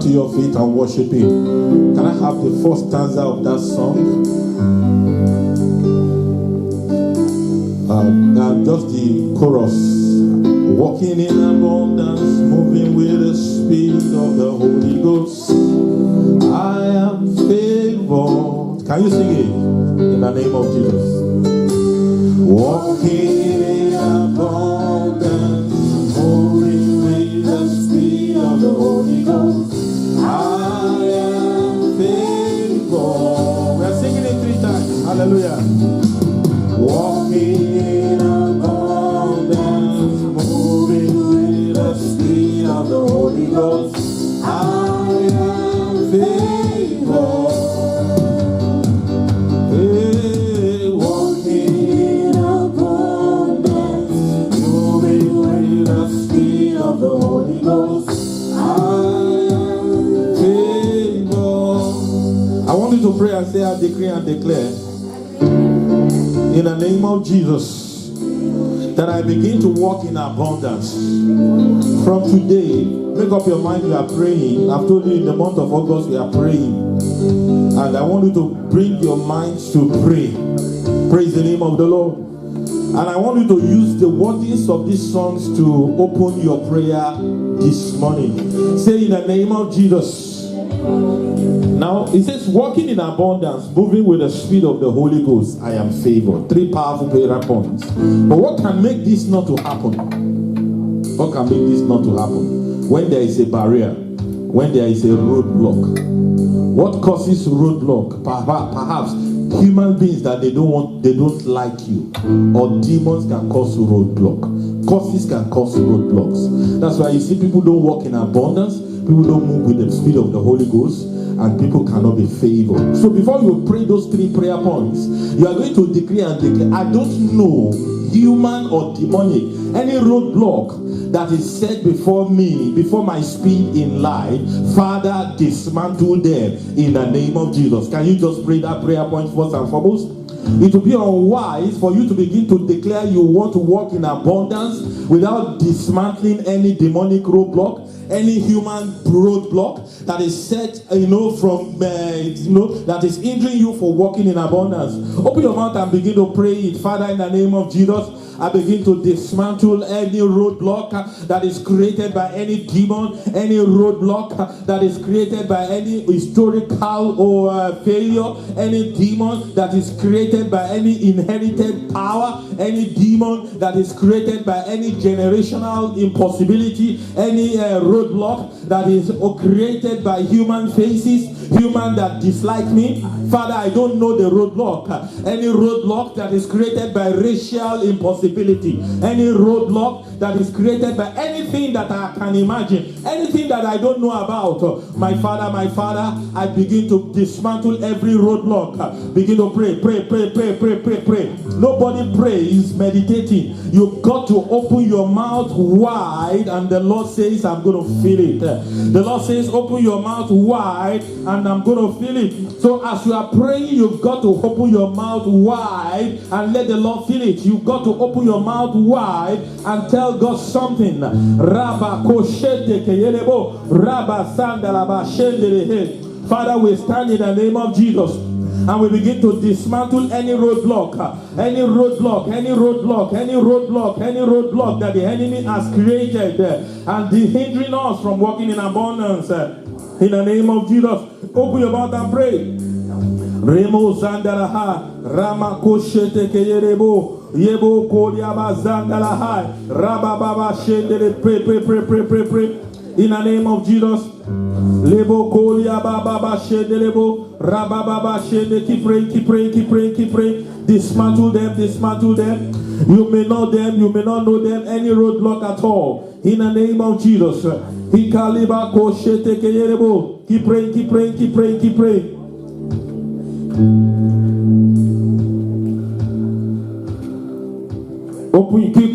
to your feet and worship Him. Can I have the first stanza of that song? Just the chorus. Walking in abundance, moving with the speed of the Holy Ghost. I am favored. Can you sing it? In the name of Jesus. Walking in abundance, moving with the speed of the Holy Ghost. I am favored. We're singing it 3 times. Hallelujah. Walking in abundance, moving with the speed of the Holy Ghost. I am favored. Hey, walking in abundance, moving with the speed of the Holy Ghost. I am favored. I want you to pray and say, I decree and declare, in the name of Jesus, that I begin to walk in abundance. From today, make up your mind, you are praying. I've told you in the month of August we are praying. And I want you to bring your minds to pray. Praise the name of the Lord. And I want you to use the wordings of these songs to open your prayer this morning. Say, in the name of Jesus. Now, it says, walking in abundance, moving with the speed of the Holy Ghost, I am favored. 3 powerful prayer points. But what can make this not to happen? What can make this not to happen? When there is a barrier, when there is a roadblock. What causes roadblock? Perhaps human beings that they don't like you, or demons can cause roadblock. Causes can cause roadblocks. That's why you see people don't walk in abundance. People don't move with the speed of the Holy Ghost, and people cannot be favored. So before you pray those 3 prayer points, you are going to decree and declare, I don't know, human or demonic, any roadblock that is set before me, before my speed in life, Father, dismantle them in the name of Jesus. Can you just pray that prayer point first and foremost? It will be unwise for you to begin to declare you want to walk in abundance without dismantling any demonic roadblock, any human roadblock that is set, that is hindering you for walking in abundance. Open your mouth and begin to pray it. Father, in the name of Jesus, I begin to dismantle any roadblock that is created by any demon, any roadblock that is created by any historical or failure, any demon that is created by any inherited power, any demon that is created by any generational impossibility, any roadblock that is created by human faces, human that dislike me. Father, I don't know the roadblock. Any roadblock that is created by racial impossibility, any roadblock that is created by anything that I can imagine, anything that I don't know about. My Father, I begin to dismantle every roadblock. Begin to pray. Nobody prays meditating. You've got to open your mouth wide, and the Lord says, I'm going to feel it. The Lord says, open your mouth wide, and I'm going to feel it. So as you are praying, you've got to open your mouth wide and let the Lord feel it. You've got to open your mouth wide and tell God something. Father, we stand in the name of Jesus, and we begin to dismantle any roadblock that the enemy has created and hindering us from walking in abundance. In the name of Jesus, open your mouth and pray. Remo Zandalaha, Rama Koshete Kayerebo, Yebo Kodiaba Zandalaha, Rababa Shendele, pray. In the name of Jesus, Lebo Kodiaba Baba Shendelebo, Rababa Shende, keep praying. Dismantle them. You may know them, you may not know them, any roadblock at all. In the name of Jesus, Hikaliba Koshete Kayerebo, keep praying. Open, keep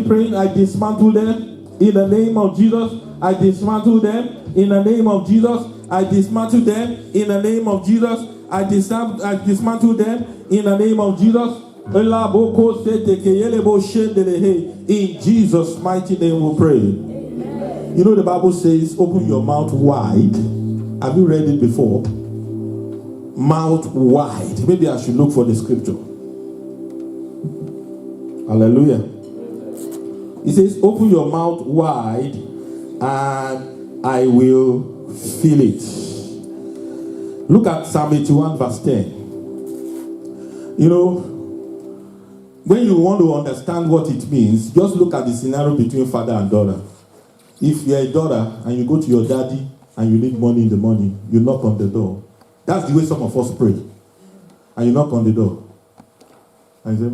praying. I dismantle them in the name of Jesus. I dismantle them in the name of Jesus. I dismantle them in the name of Jesus. I dismantle them in the name of Jesus. In Jesus' mighty name we pray. You know the Bible says, open your mouth wide. Have you read it before? Mouth wide. Maybe I should look for the scripture. Hallelujah. It says, open your mouth wide and I will fill it. Look at Psalm 81 verse 10. You know, when you want to understand what it means, just look at the scenario between father and daughter. If you're a daughter and you go to your daddy and you need money in the morning, you knock on the door. That's the way some of us pray. And you knock on the door. And you say,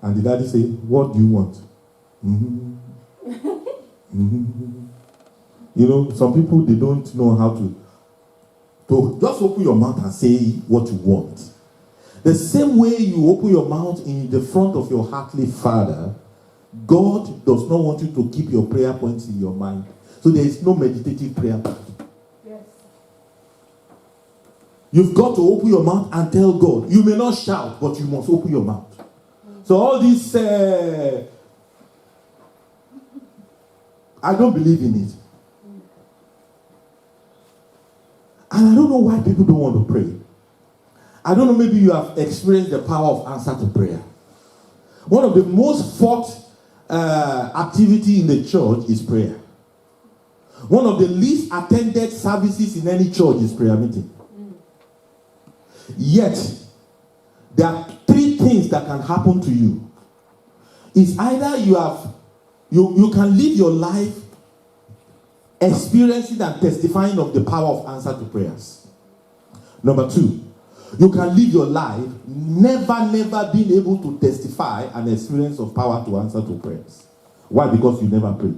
And the daddy say, what do you want? You know, some people, they don't know how to just open your mouth and say what you want. The same way you open your mouth in the front of your heavenly Father, God does not want you to keep your prayer points in your mind. So there is no meditative prayer point. Yes. You've got to open your mouth and tell God. You may not shout, but you must open your mouth. So all this, I don't believe in it. And I don't know why people don't want to pray. I don't know, maybe you have experienced the power of answer to prayer. One of the most fought activity in the church is prayer. One of the least attended services in any church is prayer meeting. Yet, there are three things that can happen to you. It's either you can live your life experiencing and testifying of the power of answer to prayers. Number two, you can live your life never being able to testify an experience of power to answer to prayers. Why? Because you never pray.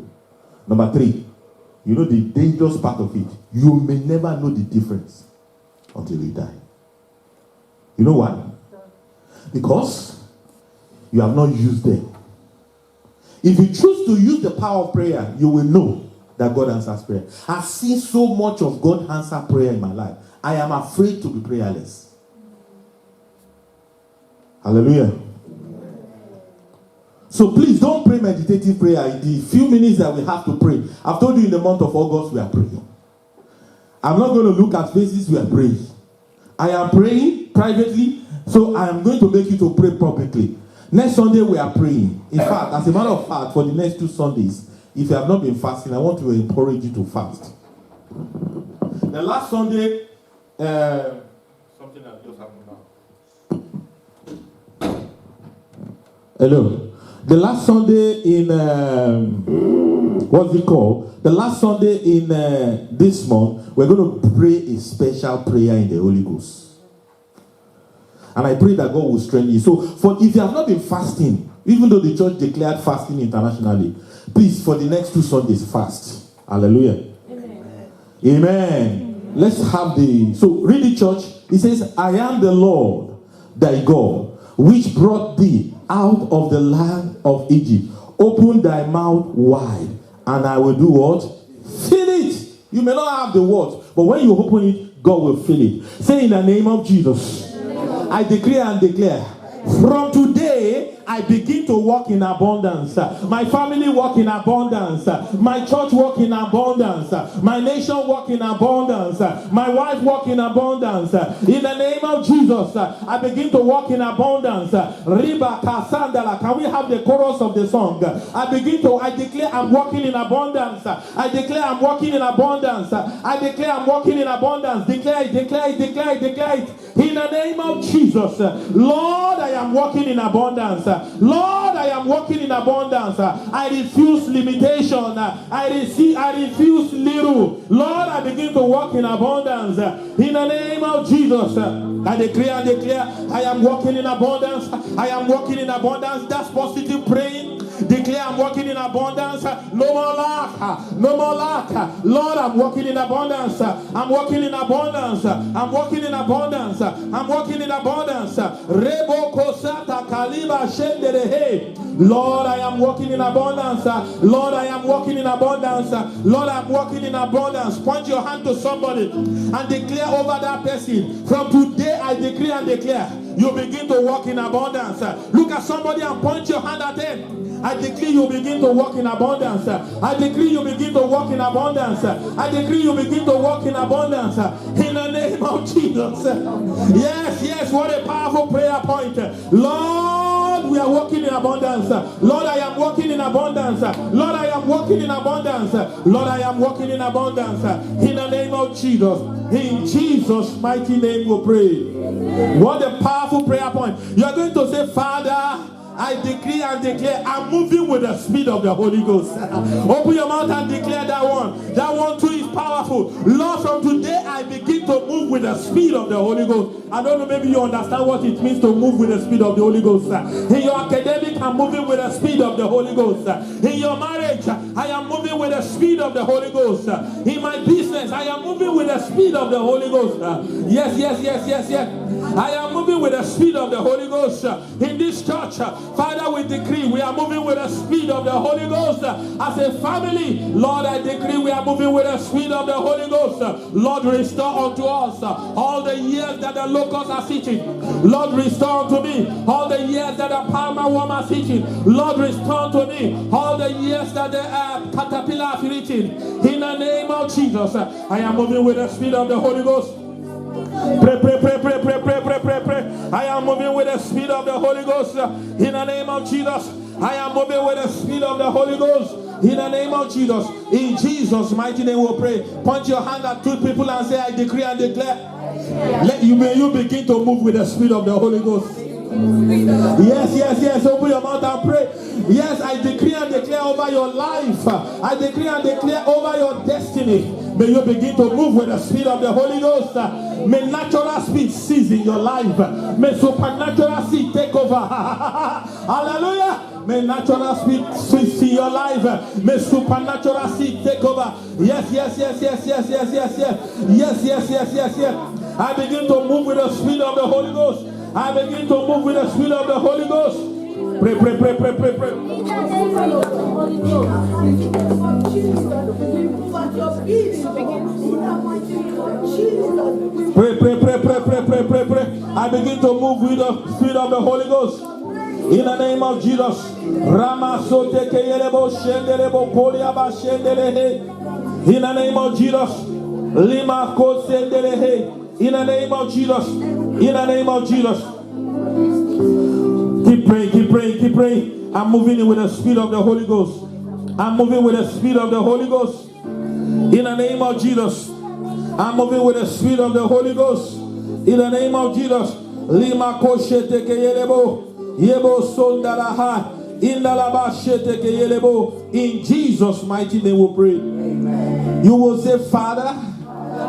Number three, you know the dangerous part of it. You may never know the difference until you die. You know why? Because you have not used them. If you choose to use the power of prayer, you will know that God answers prayer. I've seen so much of God answer prayer in my life. I am afraid to be prayerless. Hallelujah. So please don't pray meditative prayer. In the few minutes that we have to pray, I've told you in the month of August we are praying. I'm not going to look at faces, we are praying. I am praying privately, so I am going to make you to pray publicly. Next Sunday we are praying. In fact, as a matter of fact, for the next 2 Sundays, if you have not been fasting, I want to encourage you to fast. The last Sunday, something that just happened now. Hello. The last Sunday in, what's it called? The last Sunday in this month, we're going to pray a special prayer in the Holy Ghost. And I pray that God will strengthen you. So, if you have not been fasting, even though the church declared fasting internationally, please, for the next 2 Sundays, fast. Hallelujah. Amen. Amen. Let's have so read the church. It says, I am the Lord, thy God, which brought thee out of the land of Egypt. Open thy mouth wide, and I will do what? Fill it. You may not have the words, but when you open it, God will fill it. Say, in the name of Jesus, I decree and declare, from today, I begin to walk in abundance. My family walk in abundance. My church walk in abundance. My nation walk in abundance. My wife walk in abundance. In the name of Jesus, I begin to walk in abundance. Riba Kasandala. Can we have the chorus of the song? I declare I'm walking in abundance. I declare I'm walking in abundance. I declare I'm walking in abundance. Declare it. In the name of Jesus, Lord, I am walking in abundance. Lord, I am walking in abundance. I refuse limitation. I refuse little. Lord, I begin to walk in abundance. In the name of Jesus, I declare, I am walking in abundance. I am walking in abundance. That's positive praying. Declare I'm walking in abundance. abundance. No more lack. No more lack. Lord, I'm walking in abundance. I'm walking in abundance. I'm walking in abundance. I'm walking in abundance. Rebo kosata kaliba shenderehe. Lord, I am walking in abundance. Lord, I am walking in abundance. Lord, I'm walking in abundance. Point your hand to somebody and declare over that person. From today, I decree and declare, you begin to walk in abundance. Look at somebody and point your hand at them. I decree you begin to walk in abundance. I decree you begin to walk in abundance. I decree you begin to walk in abundance. In the name of Jesus. Yes, yes, what a powerful prayer point. Lord, we are walking in abundance. Lord, I am walking in abundance. Lord, I am walking in abundance. Lord, I am walking in abundance. In the name of Jesus. In Jesus' mighty name we pray. What a powerful prayer point. You are going to say, Father, I decree and declare, I'm moving with the speed of the Holy Ghost. Open your mouth and declare that one. That one too is powerful. Lord, from today I begin to move with the speed of the Holy Ghost. I don't know, maybe you understand what it means to move with the speed of the Holy Ghost. In your academic, I'm moving with the speed of the Holy Ghost. In your marriage, I am moving with the speed of the Holy Ghost. In my business, I am moving with the speed of the Holy Ghost. Yes, yes, yes, yes, yes. I am moving with the speed of the Holy Ghost. In this church, Father, we decree we are moving with the speed of the Holy Ghost. As a family, Lord, I decree we are moving with the speed of the Holy Ghost. Lord, restore unto us all the years that the locusts are sitting. Lord, restore unto me all the years that the palmer worm are sitting. Lord, restore unto me all the years that the caterpillar are eating. In the name of Jesus, I am moving with the speed of the Holy Ghost. Pray, pray, pray, pray, pray, pray, pray, pray, pray. I am moving with the speed of the Holy Ghost. In the name of Jesus, I am moving with the speed of the Holy Ghost. In the name of Jesus, in Jesus' mighty name we pray. Point your hand at two people and say, I decree and declare. May you begin to move with the speed of the Holy Ghost. Yes, yes, yes. Open your mouth and pray. Yes, I decree and declare over your life. I decree and declare over your destiny. May you begin to move with the speed of the Holy Ghost. May natural speed cease in your life. May supernatural speed take over. Hallelujah. May natural speed cease in your life. May supernatural speed take over. Yes, yes, yes, yes, yes, yes, yes, yes. Yes, yes, yes, yes, yes. I begin to move with the speed of the Holy Ghost. I begin to move with the speed of the Holy Ghost. Pray, pray, pray, pray, pray, pray. Pray, pray, pray, pray, pray, pray, pray, pray. I begin to move with the speed of the Holy Ghost. In the name of Jesus. In the name of Jesus. Lima ko sendelehe. In the name of Jesus. In the name of Jesus. Keep praying, keep praying, keep praying. I'm moving with the speed of the Holy Ghost. I'm moving with the speed of the Holy Ghost. In the name of Jesus. I'm moving with the speed of the Holy Ghost. In the name of Jesus. Lima koshete keyelebo. Yebo sondalaha. Indalaba shete keyelebo. In Jesus' mighty name we pray. Amen. You will say, Father,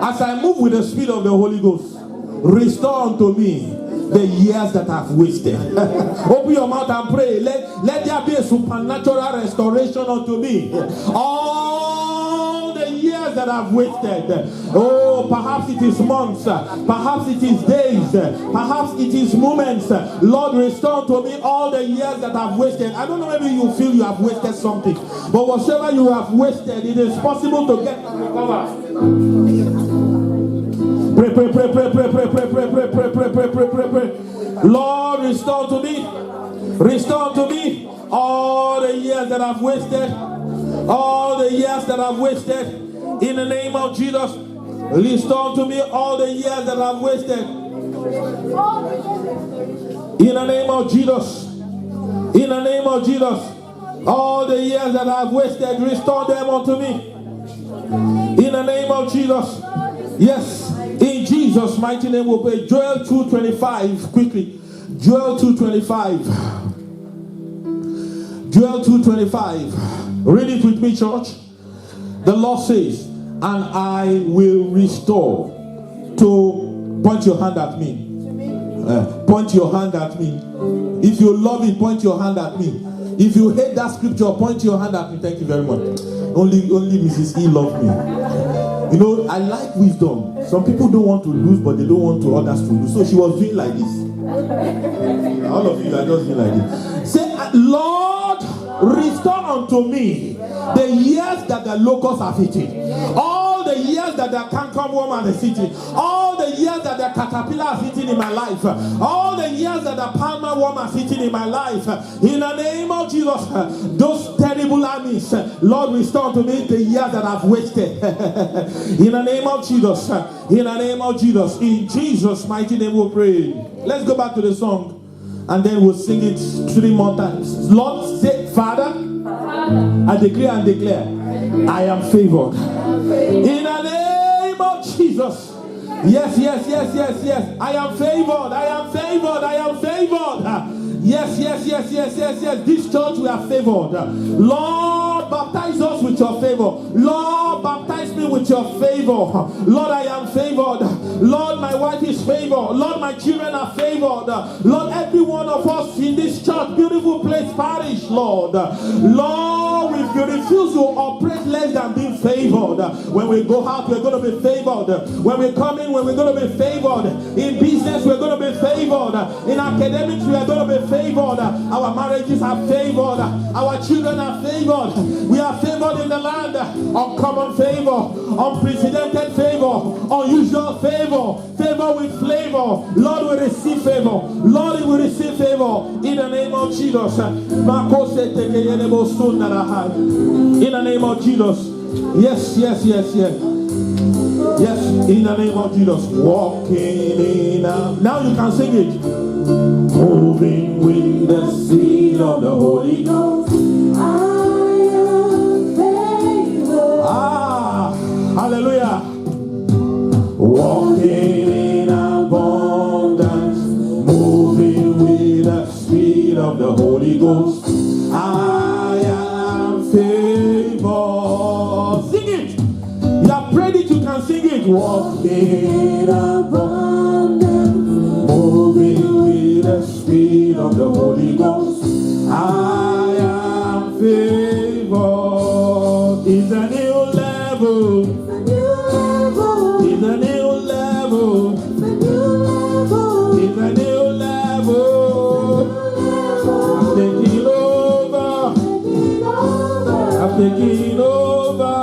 as I move with the speed of the Holy Ghost, restore unto me the years that I've wasted. Open your mouth and pray. Let there be a supernatural restoration unto me. All the years that I've wasted. Oh, perhaps it is months. Perhaps it is days. Perhaps it is moments. Lord, restore to me all the years that I've wasted. I don't know, maybe you feel you have wasted something. But whatever you have wasted, it is possible to get and recover. Pray, pray, pray, pray, pray, pray, pray, pray, pray, pray, pray, pray, pray, pray, pray. Lord, restore to me. Restore to me all the years that I've wasted. All the years that I've wasted. In the name of Jesus. Restore to me all the years that I've wasted. In the name of Jesus. In the name of Jesus. All the years that I've wasted, restore them unto me. In the name of Jesus. Yes. In Jesus' mighty name we'll pray. Joel 2:25. Quickly. Joel 2:25. Joel 2:25. Read it with me, church. The Lord says, and I will restore. To point your hand at me. Point your hand at me. If you love it, point your hand at me. If you hate that scripture, point your hand at me. Thank you very much. Only Mrs. E love me. You know, I like wisdom. Some people don't want to lose, but they don't want to others to lose. So she was doing like this. All of you are just doing like this. Say, Lord, restore unto me the years that the locusts have eaten. All the years that the cankerworm has eaten. All the years that the caterpillar has eaten in my life. All the years that the palmer worm has eaten in my life. In the name of Jesus, those terrible armies, Lord, restore to me the years that I've wasted. In the name of Jesus. In the name of Jesus. In Jesus' mighty name we pray. Let's go back to the song. And then we'll sing it 3 more times. Lord, say, Father, I declare and declare, I am favored. In the name of Jesus. Yes. I am favored. I am favored. I am favored. Yes. This church we are favored. Lord, baptize us with your favor. Lord, baptize me with your favor. Lord, I am favored. Lord, my wife is favored. Lord, my children are favored. Lord, every one of us in this church, beautiful place, parish, Lord. Lord, if you refuse to operate less than being favored, when we go out, we're going to be favored. When we come in, we're going to be favored. In business, we're going to be favored. In academics, we are going to be favored. Our marriages are favored. Our children are favored. We are favored in the land. Uncommon favor, unprecedented favor, unusual favor, favor with flavor. Lord, we receive favor. Lord, we receive favor in the name of Jesus. In the name of Jesus. Yes. Yes, in the name of Jesus. Walking in a... Now you can sing it. Moving with the speed of the Holy Ghost. I am favored. Hallelujah. Walking in abundance. Moving with the speed of the Holy Ghost. I am favored. Sing it. You are prayed it, you can sing it. Walking in abundance, moving with the speed of the Holy Ghost. I am favored. It's a new level. It's a new level. It's a new level. I'm taking over. I'm taking over.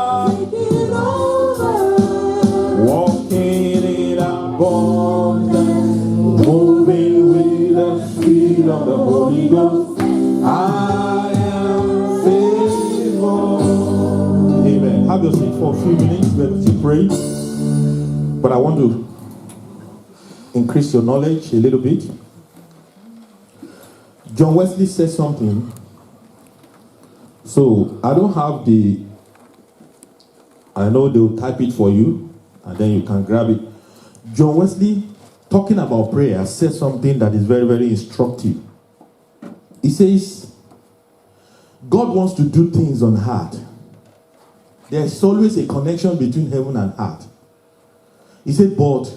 Moving with the speed of the Holy Ghost, I am favored. Amen. Have your seat for a few minutes. We're still praying, but I want to increase your knowledge a little bit. John Wesley said something. So I don't have the. I know they'll type it for you, and then you can grab it. John Wesley, talking about prayer, says something that is very, very instructive. He says, God wants to do things on earth. There's always a connection between heaven and earth. He said, but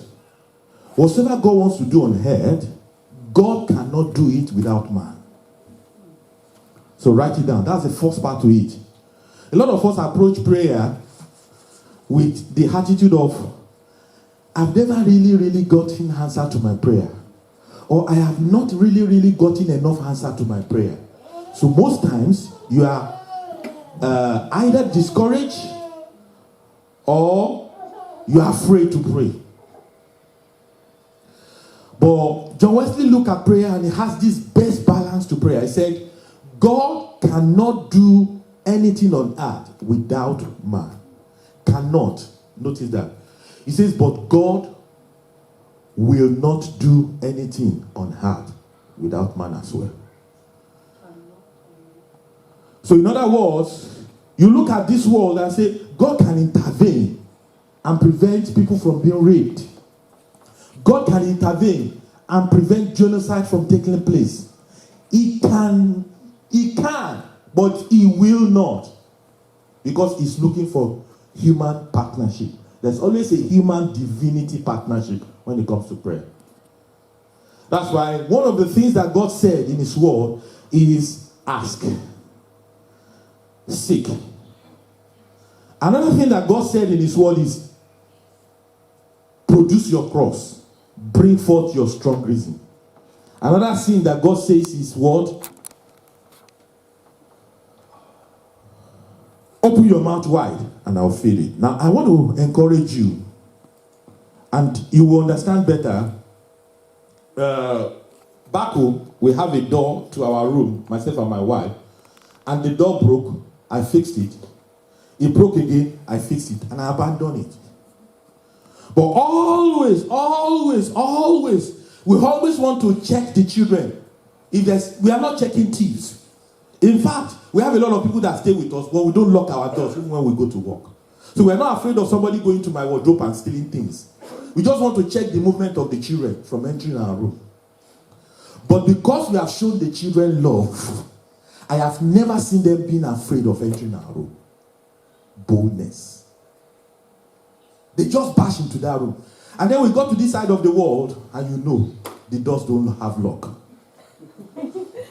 whatever God wants to do on earth, God cannot do it without man. So write it down. That's the first part to it. A lot of us approach prayer with the attitude of, I've never really gotten answer to my prayer. Or I have not really gotten enough answer to my prayer. So most times you are either discouraged or you are afraid to pray. But John Wesley looked at prayer and he has this best balance to prayer. He said, God cannot do anything on earth without man. Cannot. Notice that. He says, but God will not do anything on earth without man as well. So in other words, you look at this world and say, God can intervene and prevent people from being raped. God can intervene and prevent genocide from taking place. He can, but he will not. Because he's looking for human partnership. There's always a human divinity partnership when it comes to prayer. That's why one of the things that God said in his word is ask, seek. Another thing that God said in his word is, produce your cross, bring forth your strong reason. Another thing that God says is what? Open your mouth wide and I'll fill it. Now I want to encourage you, and you will understand better. Back home, we have a door to our room, myself and my wife, and the door broke. I fixed it. It broke again. I fixed it, and I abandoned it. But always, we always want to check the children. We are not checking thieves. In fact, we have a lot of people that stay with us, but we don't lock our doors even when we go to work. So we're not afraid of somebody going to my wardrobe and stealing things. We just want to check the movement of the children from entering our room. But because we have shown the children love, I have never seen them being afraid of entering our room. Boldness. They just bash into that room. And then we got to this side of the world, and you know, the doors don't have lock.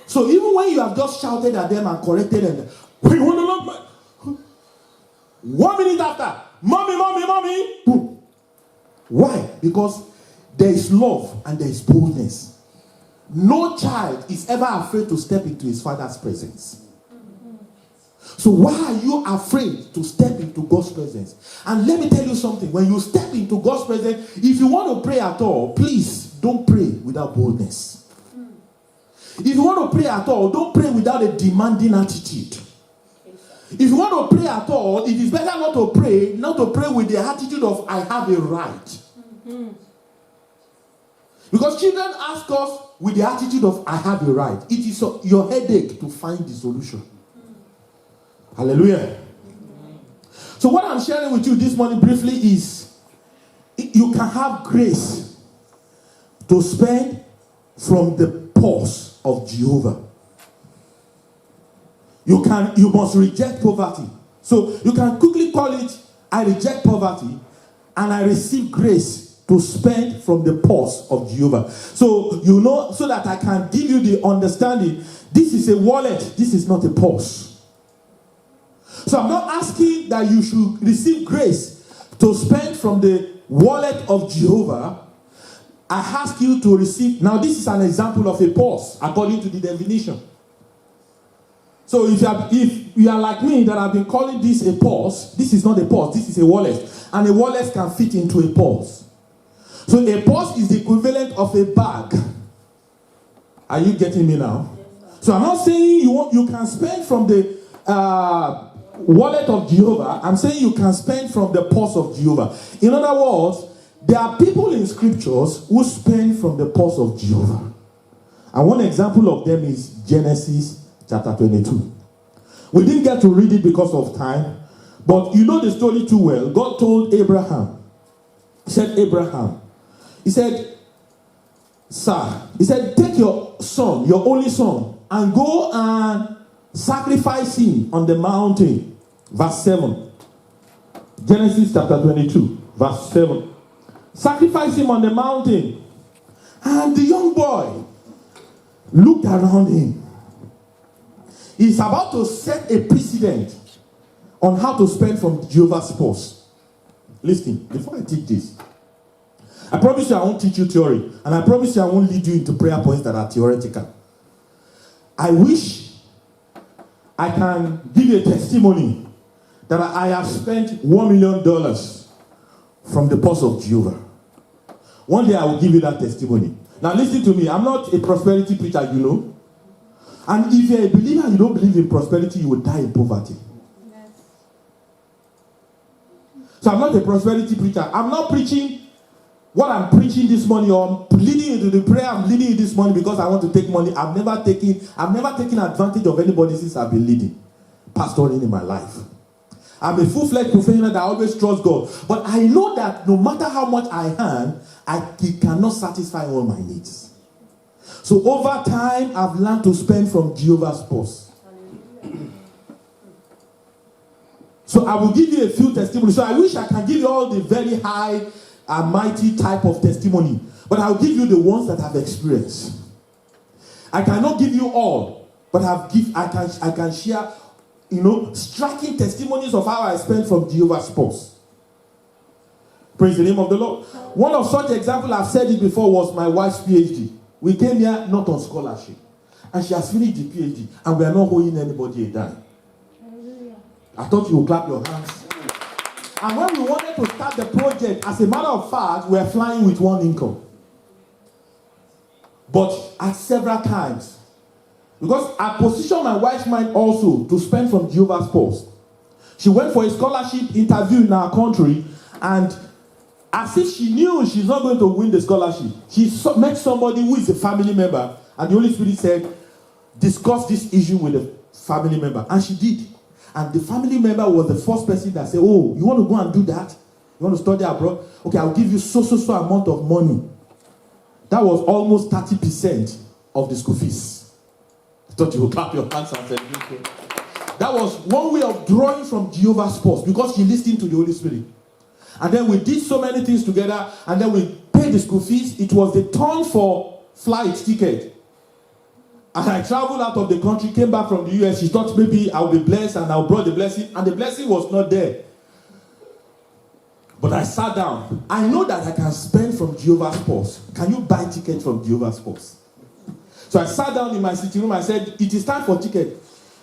So even when you have just shouted at them and corrected them, "Wait, you want to lock my..." 1 minute after, mommy. Boom. Why? Because there is love and there is boldness. No child is ever afraid to step into his father's presence. So why are you afraid to step into God's presence? And let me tell you something. When you step into God's presence, if you want to pray at all, please don't pray without boldness. If you want to pray at all, don't pray without a demanding attitude. If you want to pray at all, it is better not to pray with the attitude of I have a right. Because children ask us with the attitude of I have a right. It is your headache to find the solution. Hallelujah. So what I'm sharing with you this morning briefly is you can have grace to spend from the purse of Jehovah. You must reject poverty. So you can quickly call it, I reject poverty and I receive grace to spend from the purse of Jehovah. So you know, so that I can give you the understanding, this is a wallet, this is not a purse. So I'm not asking that you should receive grace to spend from the wallet of Jehovah. I ask you to receive, now this is an example of a purse according to the definition. So if you are like me that I've been calling this a purse, this is not a purse, this is a wallet. And a wallet can fit into a purse. So a purse is the equivalent of a bag. Are you getting me now? So I'm not saying you can spend from the wallet of Jehovah. I'm saying you can spend from the purse of Jehovah. In other words, there are people in scriptures who spend from the purse of Jehovah. And one example of them is Genesis chapter 22. We didn't get to read it because of time, but you know the story too well. God told Abraham, he said, Abraham, he said, sir, he said, take your son, your only son, and go and sacrifice him on the mountain. Verse 7. Genesis chapter 22, verse 7. Sacrifice him on the mountain. And the young boy looked around him. He's about to set a precedent on how to spend from Jehovah's purse. Listen, before I teach this, I promise you I won't teach you theory. And I promise you I won't lead you into prayer points that are theoretical. I wish I can give you a testimony that I have spent $1 million from the purse of Jehovah. One day I will give you that testimony. Now listen to me. I'm not a prosperity preacher, you know. And if you're a believer and you don't believe in prosperity, you will die in poverty. Yes. So I'm not a prosperity preacher. I'm not preaching what I'm preaching this morning, or I'm leading you to the prayer I'm leading you this morning because I want to take money. I've never taken advantage of anybody since I've been leading, pastoring in my life. I'm a full-fledged professional that always trusts God. But I know that no matter how much I earn, it cannot satisfy all my needs. So over time, I've learned to spend from Jehovah's purse. So I will give you a few testimonies. So I wish I can give you all the very high and mighty type of testimony. But I'll give you the ones that I've experienced. I cannot give you all. But I can share, striking testimonies of how I spent from Jehovah's Spouse. Praise the name of the Lord. One of such examples, I've said it before, was my wife's PhD. We came here not on scholarship. And she has finished the PhD. And we are not owing anybody a dime. I thought you would clap your hands. And when we wanted to start the project, as a matter of fact, we were flying with one income. But at several times, because I positioned my wife's mind also to spend from Jehovah's Spouse. She went for a scholarship interview in our country, and as if she knew she's not going to win the scholarship, she met somebody who is a family member, and the Holy Spirit said, discuss this issue with the family member. And she did. And the family member was the first person that said, oh, you want to go and do that? You want to study abroad? Okay, I'll give you so amount of money. That was almost 30% of the school fees. I thought you would clap your hands and say, that was one way of drawing from Jehovah's Spouse, because she listened to the Holy Spirit. And then we did so many things together, and then we paid the school fees. It was the turn for flight ticket. And I traveled out of the country, came back from the US. She thought maybe I'll be blessed, and I'll brought the blessing. And the blessing was not there. But I sat down. I know that I can spend from Jehovah's Spouse. Can you buy tickets from Jehovah's Spouse? So I sat down in my sitting room. I said, it is time for ticket.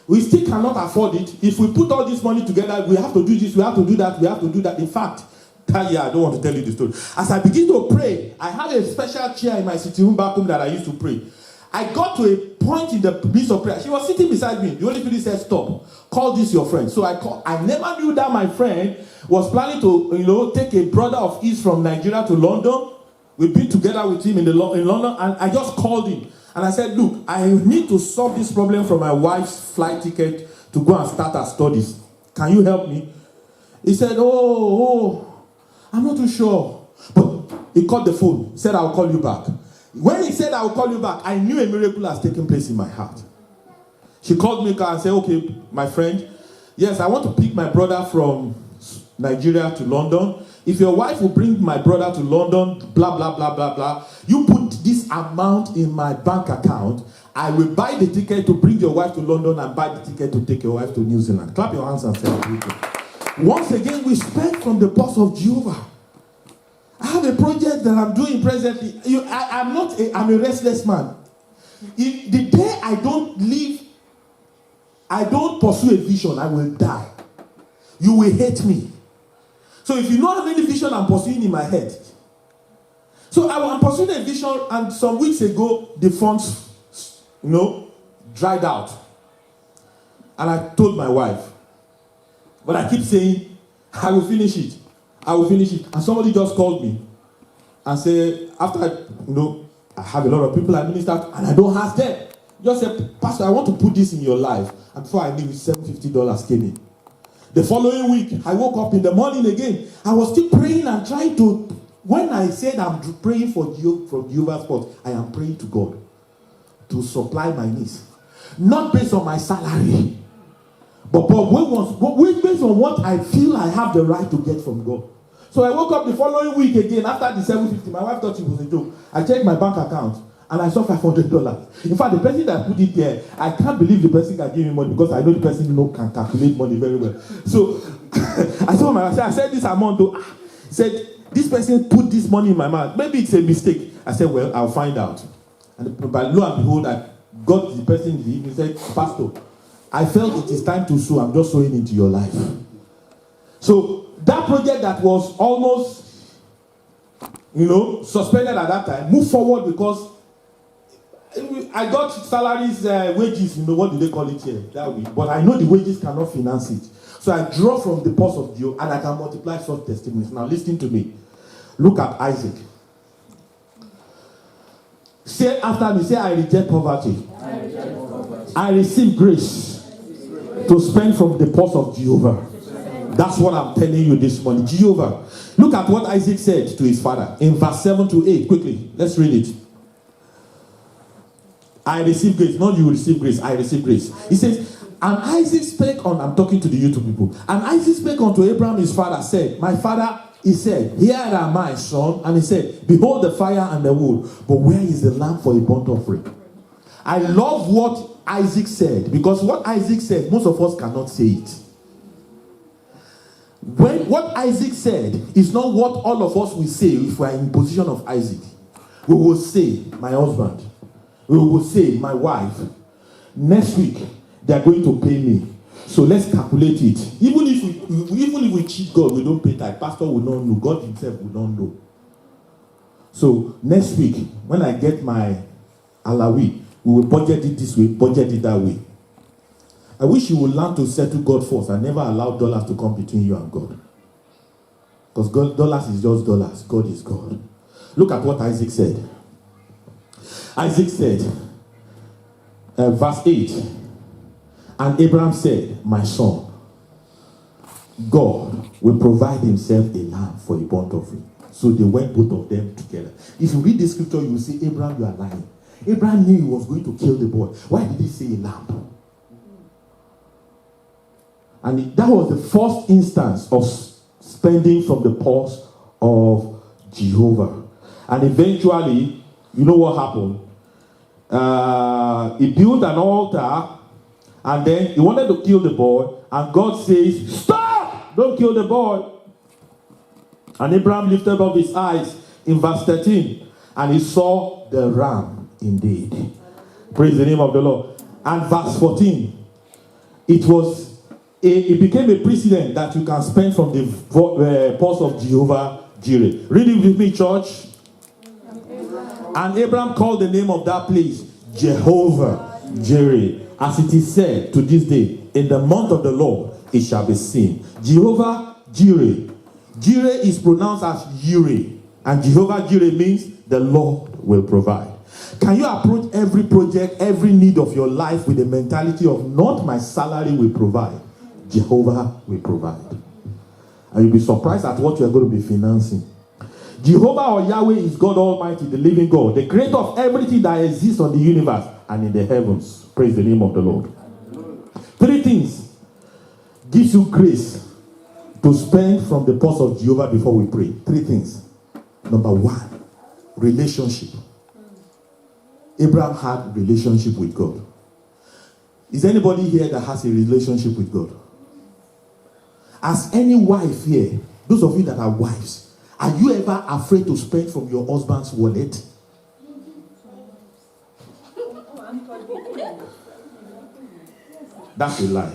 We still cannot afford it. If we put all this money together, we have to do this, we have to do that, we have to do that. In fact, that year, I don't want to tell you the story. As I begin to pray, I had a special chair in my sitting room back home that I used to pray. I got to a point in the midst of prayer. She was sitting beside me. The Holy Spirit said, stop. Call this your friend. So I called. I never knew that my friend was planning to, take a brother of his from Nigeria to London. We've been together with him in London. And I just called him. And I said, look, I need to solve this problem from my wife's flight ticket to go and start her studies. Can you help me? He said, I'm not too sure. But he called the phone. Said, I'll call you back. When he said, I'll call you back, I knew a miracle has taken place in my heart. She called me and said, okay, my friend, yes, I want to pick my brother from Nigeria to London. If your wife will bring my brother to London, blah, blah, blah, blah, blah, you put this amount in my bank account. I will buy the ticket to bring your wife to London and buy the ticket to take your wife to New Zealand. Clap your hands and celebrate. Once again, we spent from the purse of Jehovah. I have a project that I'm doing presently. I'm a restless man. If the day I don't pursue a vision, I will die. You will hate me. So if you know how many vision I'm pursuing in my head. So I'm pursuing a vision, and some weeks ago, the funds, dried out. And I told my wife, but I keep saying, I will finish it. I will finish it. And somebody just called me and said, after I have a lot of people I minister and I don't ask them. Just said, Pastor, I want to put this in your life. And before I knew it, $750 came in. The following week, I woke up in the morning again. I was still praying and trying to, when I said I'm praying from Jehovah's Spouse, I am praying to God to supply my needs. Not based on my salary, but based on what I feel I have the right to get from God. So I woke up the following week again after the $750. My wife thought it was a joke. I checked my bank account and I saw $500. In fact, the person that put it there, I can't believe the person can give me money because I know the person can calculate money very well. So I told my wife, I said this amount to, said this person put this money in my mouth. Maybe it's a mistake. I said, well, I'll find out. And but lo and behold, I got the person in the evening. He said, Pastor, I felt it is time to sow. I'm just sowing into your life. So that project that was almost, suspended at that time, moved forward because I got salaries, wages, what do they call it here? That way. But I know the wages cannot finance it. So I draw from the purse of Jehovah and I can multiply such testimonies. Now listen to me. Look at Isaac. Say after me, say, I reject poverty. I receive grace to spend from the purse of Jehovah. That's what I'm telling you this morning. Jehovah. Look at what Isaac said to his father in verse 7 to 8. Quickly, let's read it. I receive grace. Not you receive grace. I receive grace. He says, and Isaac spake on, I'm talking to the YouTube people. And Isaac spake unto Abraham his father, said, my father, he said, here am I, son. And he said, behold the fire and the wood, but where is the lamb for a burnt offering? I love what Isaac said, because what Isaac said, most of us cannot say it. When what Isaac said is not what all of us will say if we are in position of Isaac. We will say, my husband. We will say, my wife. Next week, they are going to pay me. So let's calculate it. Even if we cheat God, we don't pay tithe. Pastor will not know. God himself will not know. So next week, when I get my alawi, we will budget it this way, budget it that way. I wish you would learn to settle God first and never allow dollars to come between you and God. Because dollars is just dollars. God is God. Look at what Isaac said. Isaac said, verse 8, and Abraham said, my son, God will provide himself a lamb for a burnt offering. So they went both of them together. If you read the scripture, you will see, Abraham, you are lying. Abraham knew he was going to kill the boy. Why did he say a lamb? And that was the first instance of spending from the purse of Jehovah. And eventually, you know what happened? He built an altar, and then he wanted to kill the boy, and God says, stop! Don't kill the boy. And Abraham lifted up his eyes in verse 13, and he saw the ram indeed. Praise the name of the Lord. And verse 14, it became a precedent that you can spend from the purse of Jehovah Jireh. Read it with me, church. And Abraham called the name of that place Jehovah Jireh, as it is said to this day, in the month of the Lord it shall be seen. Jehovah Jireh. Jireh is pronounced as Yireh, and Jehovah Jireh means the Lord will provide. Can you approach every project, every need of your life with the mentality of not my salary will provide, Jehovah will provide? And you'll be surprised at what you are going to be financing. Jehovah or Yahweh is God Almighty, the living God, the creator of everything that exists on the universe and in the heavens. Praise the name of the Lord. Three things gives you grace to spend from the purse of Jehovah before we pray. Three things. Number one, relationship. Abraham had relationship with God. Is anybody here that has a relationship with God? As any wife here, those of you that are wives, are you ever afraid to spend from your husband's wallet? That's a lie.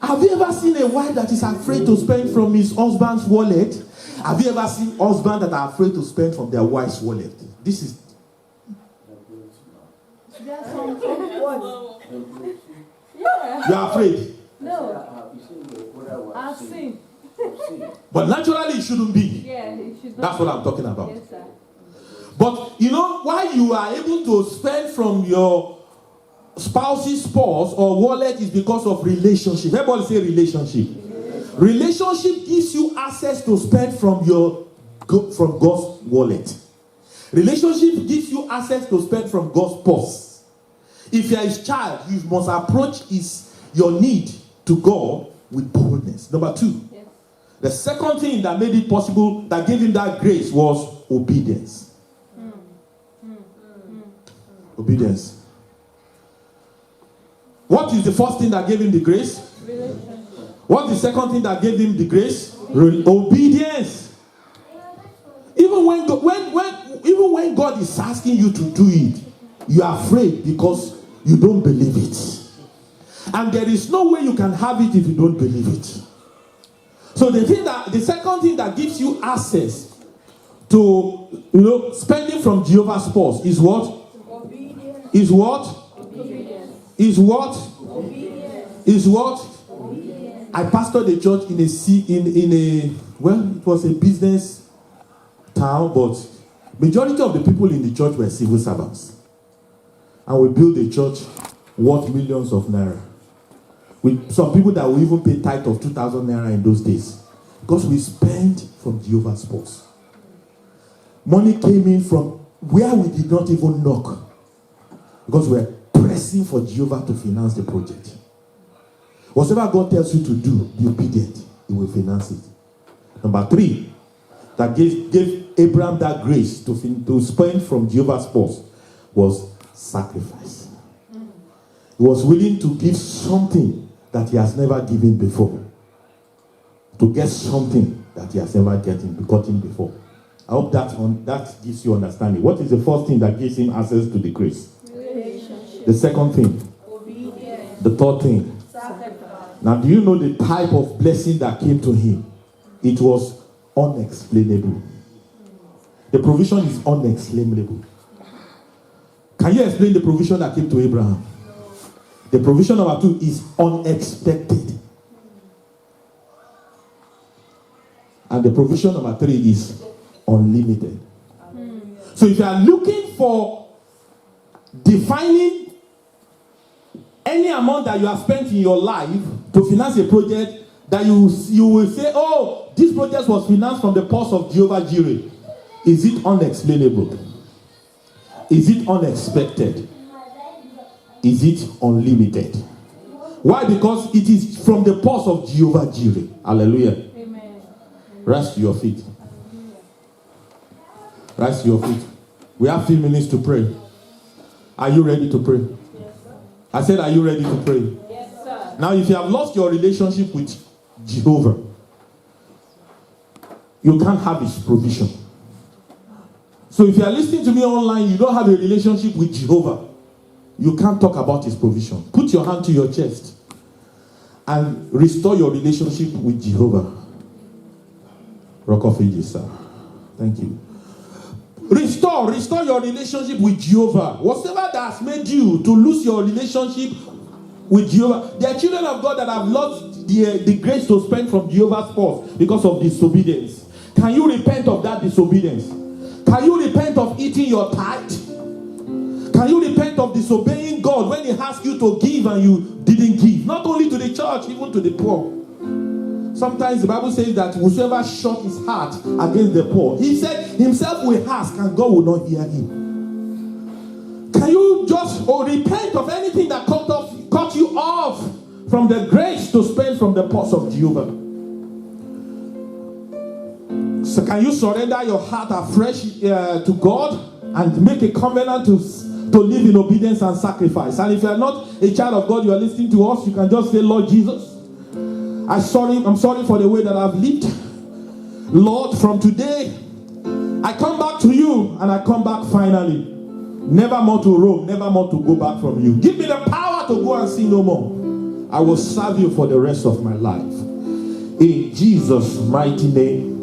Have you ever seen a wife that is afraid to spend from his husband's wallet? Have you ever seen husbands that are afraid to spend from their wife's wallet? This is... You are afraid? No. I've seen. But naturally it shouldn't be. Yeah, it should not. That's what I'm talking about. Yes, sir. But you know why you are able to spend from your spouse's purse or wallet is because of relationship. Everybody say relationship. Relationship gives you access to spend from God's wallet. Relationship gives you access to spend from God's purse. If you are his child, you must approach your need to God with boldness. Number two, yes. The second thing that made it possible, that gave him that grace, was obedience. Obedience. What is the first thing that gave him the grace? What's the second thing that gave him the grace? Obedience. Even when God is asking you to do it, you are afraid because you don't believe it. And there is no way you can have it if you don't believe it. So the second thing that gives you access to spending from Jehovah's purse is what? Obedience. Is what? Obedience. Is what? Obedience. Is what? Obedience. I pastored a church it was a business town, but majority of the people in the church were civil servants. And we built a church worth millions of naira. With some people that will even pay tithe of 2,000 naira in those days. Because we spent from Jehovah's purse. Money came in from where we did not even knock. Because we were pressing for Jehovah to finance the project. Whatever God tells you to do, be obedient. He will finance it. Number three, that gave Abraham that grace to spend from Jehovah's purse was sacrifice. was willing to give something that he has never given before. To get something that he has never gotten before. I hope that gives you understanding. What is the first thing that gives him access to the grace? Relationship. The second thing? Obedience. The third thing? Sacrifice. Now, do you know the type of blessing that came to him? It was unexplainable. The provision is unexplainable. Can you explain the provision that came to Abraham? The provision number 2 is unexpected. And the provision number 3 is unlimited. So if you are looking for defining any amount that you have spent in your life to finance a project, that you will say, oh, this project was financed from the purse of Jehovah Jireh. Is it unexplainable? Is it unexpected? Is it unlimited? Why? Because it is from the purse of Jehovah Jireh. Hallelujah. Amen. Rise to your feet. Rise to your feet. We have 3 minutes to pray. Are you ready to pray? Yes, sir. I said, are you ready to pray? Yes, sir. Now, if you have lost your relationship with Jehovah, you can't have his provision. So if you are listening to me online, you don't have a relationship with Jehovah, you can't talk about his provision. Put your hand to your chest and restore your relationship with Jehovah. Rock of Ages, sir. Thank you. Restore your relationship with Jehovah. Whatever that has made you to lose your relationship with Jehovah. There are children of God that have lost the grace to spend from Jehovah's purse because of disobedience. Can you repent of that disobedience? Can you repent of eating your tithe? Can you repent of disobeying God when he asked you to give and you didn't give? Not only to the church, even to the poor. Sometimes the Bible says that whosoever shut his heart against the poor, he said himself will ask and God will not hear him. Can you just repent of anything that cut you off from the grace to spend from the purse of Jehovah? So can you surrender your heart afresh to God and make a covenant to live in obedience and sacrifice? And if you are not a child of God, you are listening to us, you can just say, Lord Jesus, I'm sorry for the way that I've lived. Lord, from today, I come back to you and I come back finally. Never more to roam, never more to go back from you. Give me the power to go and sin no more. I will serve you for the rest of my life. In Jesus' mighty name,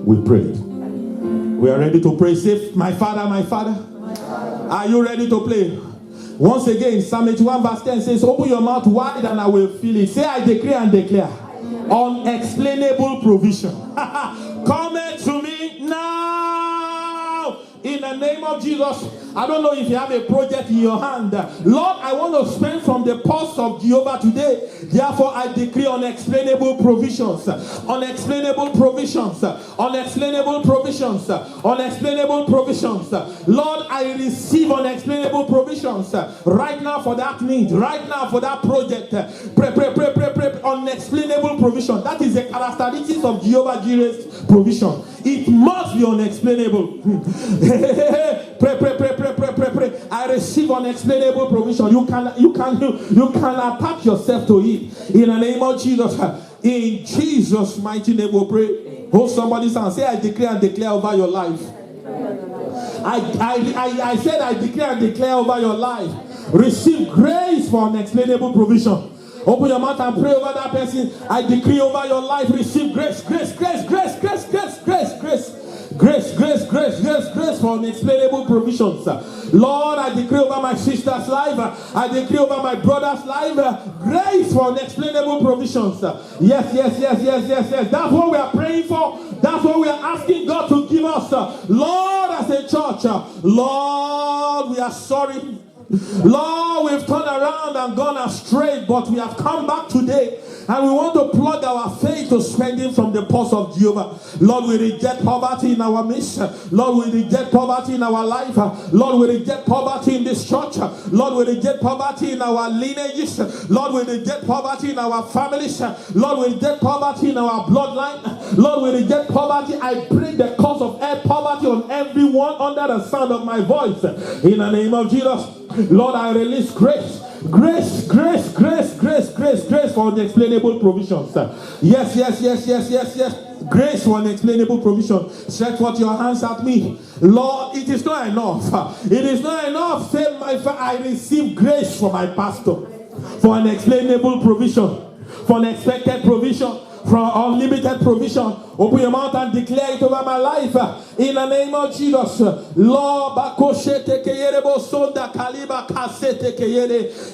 we pray. We are ready to pray. Say, my Father, my Father. My Father. Are you ready to play? Once again, Psalm 81 verse 10 says, open your mouth wide and I will fill it. Say, I decree and declare unexplainable provision. Come to me now in the name of Jesus. I don't know if you have a project in your hand. Lord, I want to spend from the purse of Jehovah today. Therefore, I decree unexplainable provisions. Unexplainable provisions. Unexplainable provisions. Unexplainable provisions. Lord, I receive unexplainable provisions right now for that need. Right now for that project. Pray. Unexplainable provision. That is the characteristics of Jehovah Jireh's provision. It must be unexplainable. Pray. I receive unexplainable provision. You can attach yourself to it in the name of Jesus. In Jesus' mighty name we pray. Hold somebody's hand. Say, I declare and declare over your life. I said I declare and declare over your life. Receive grace for unexplainable provision. Open your mouth and pray over that person. I decree over your life. Receive grace for unexplainable provisions. Lord, I decree over my sister's life. I decree over my brother's life. Grace for unexplainable provisions. Yes. That's what we are praying for. That's what we are asking God to give us. Lord, as a church, Lord, we are sorry. Lord, we've turned around and gone astray, but we have come back today and we want to plug our faith to spending from the purse of Jehovah. Lord, we reject poverty in our midst. Lord, we reject poverty in our life. Lord, we reject poverty in this church. Lord, we reject poverty in our lineages. Lord, we reject poverty in our families. Lord, we reject poverty in our bloodline. Lord, we reject poverty. I break the cause of poverty on everyone under the sound of my voice. In the name of Jesus. Lord, I release grace. Grace for unexplainable provisions. Yes. Grace for unexplainable provision. Stretch forth your hands at me. Lord, it is not enough. It is not enough. Say, my Father, I receive grace from my pastor for unexplainable provision, for unexpected provision, for unlimited provision. Open your mouth and declare it over my life. In the name of Jesus. Lord,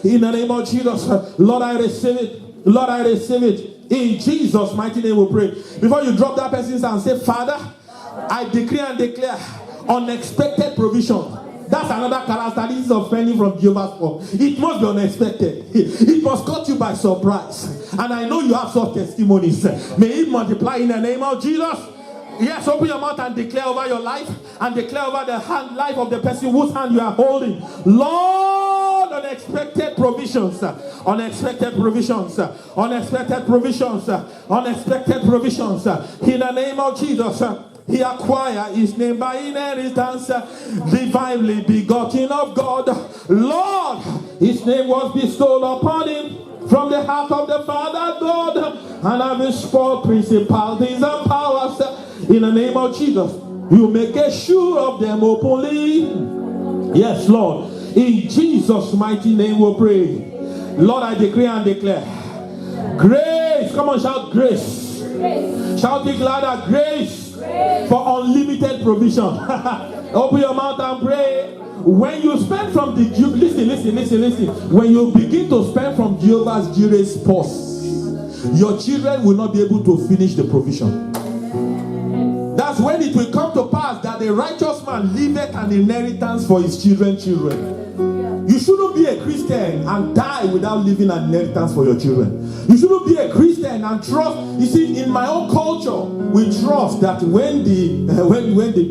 in the name of Jesus. Lord, I receive it. Lord, I receive it. In Jesus' mighty name we pray. Before you drop that person's hand, say, Father, I decree and declare unexpected provision. That's another characteristic of spending from Jehovah's form. It must be unexpected. It must caught you by surprise. And I know you have such testimonies. May it multiply in the name of Jesus. Yes, open your mouth and declare over your life and declare over the life of the person whose hand you are holding. Lord, unexpected provisions, unexpected provisions, unexpected provisions, unexpected provisions. In the name of Jesus, he acquired his name by inheritance, divinely begotten of God. Lord, his name was bestowed upon him from the heart of the Father God, and of his four principalities and powers. In the name of Jesus, you make a sure of them openly. Yes, Lord. In Jesus' mighty name we pray. Lord, I decree and declare grace. Come on, shout grace. Shout it louder. Grace for unlimited provision. Open your mouth and pray. When you spend from the listen. When you begin to spend from Jehovah's Jireh's purse, your children will not be able to finish the provision. That's when it will come to pass that the righteous man leaveth an inheritance for his children. You shouldn't be a Christian and die without leaving an inheritance for your children. You shouldn't be a Christian and trust. You see, in my own culture, we trust that when the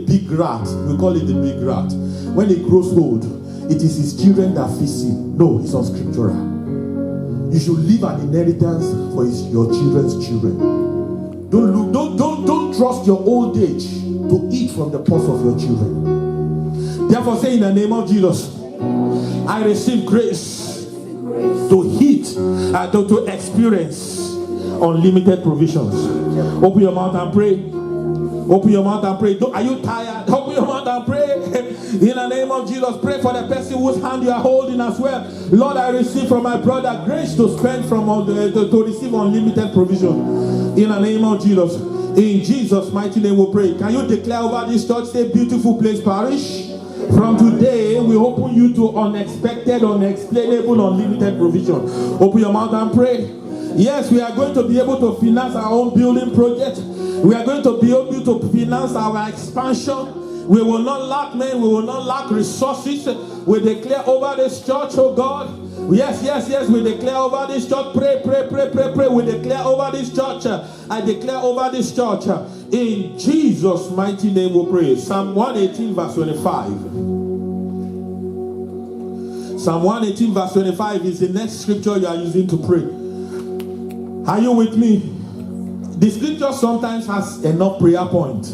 big rat, we call it the big rat, when it grows old, it is his children that feeds him. No, it's unscriptural. You should leave an inheritance for your children's children. Don't trust your old age to eat from the purse of your children. Therefore, say in the name of Jesus, I receive grace to hit, to experience unlimited provisions. Open your mouth and pray. Open your mouth and pray. Are you tired? Open your mouth and pray. In the name of Jesus, pray for the person whose hand you are holding as well. Lord, I receive from my brother grace to spend to receive unlimited provision. In the name of Jesus. In Jesus' mighty name we pray. Can you declare over this church, say, beautiful place parish? From today, we open you to unexpected, unexplainable, unlimited provision. Open your mouth and pray. Yes, we are going to be able to finance our own building project. We are going to be able to finance our expansion. We will not lack men. We will not lack resources. We declare over this church, oh God. Yes. We declare over this church. Pray. We declare over this church. I declare over this church. In Jesus' mighty name we pray. Psalm 118 verse 25. Psalm 118 verse 25 is the next scripture you are using to pray. Are you with me? The scripture sometimes has enough prayer point.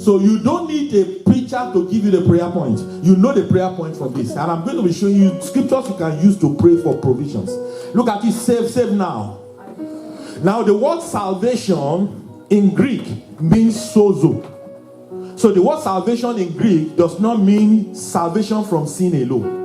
So you don't need a preacher to give you the prayer point. You know the prayer point from this. And I'm going to be showing you scriptures you can use to pray for provisions. Look at it. Save now. Now the word salvation in Greek means sozo. So the word salvation in Greek does not mean salvation from sin alone.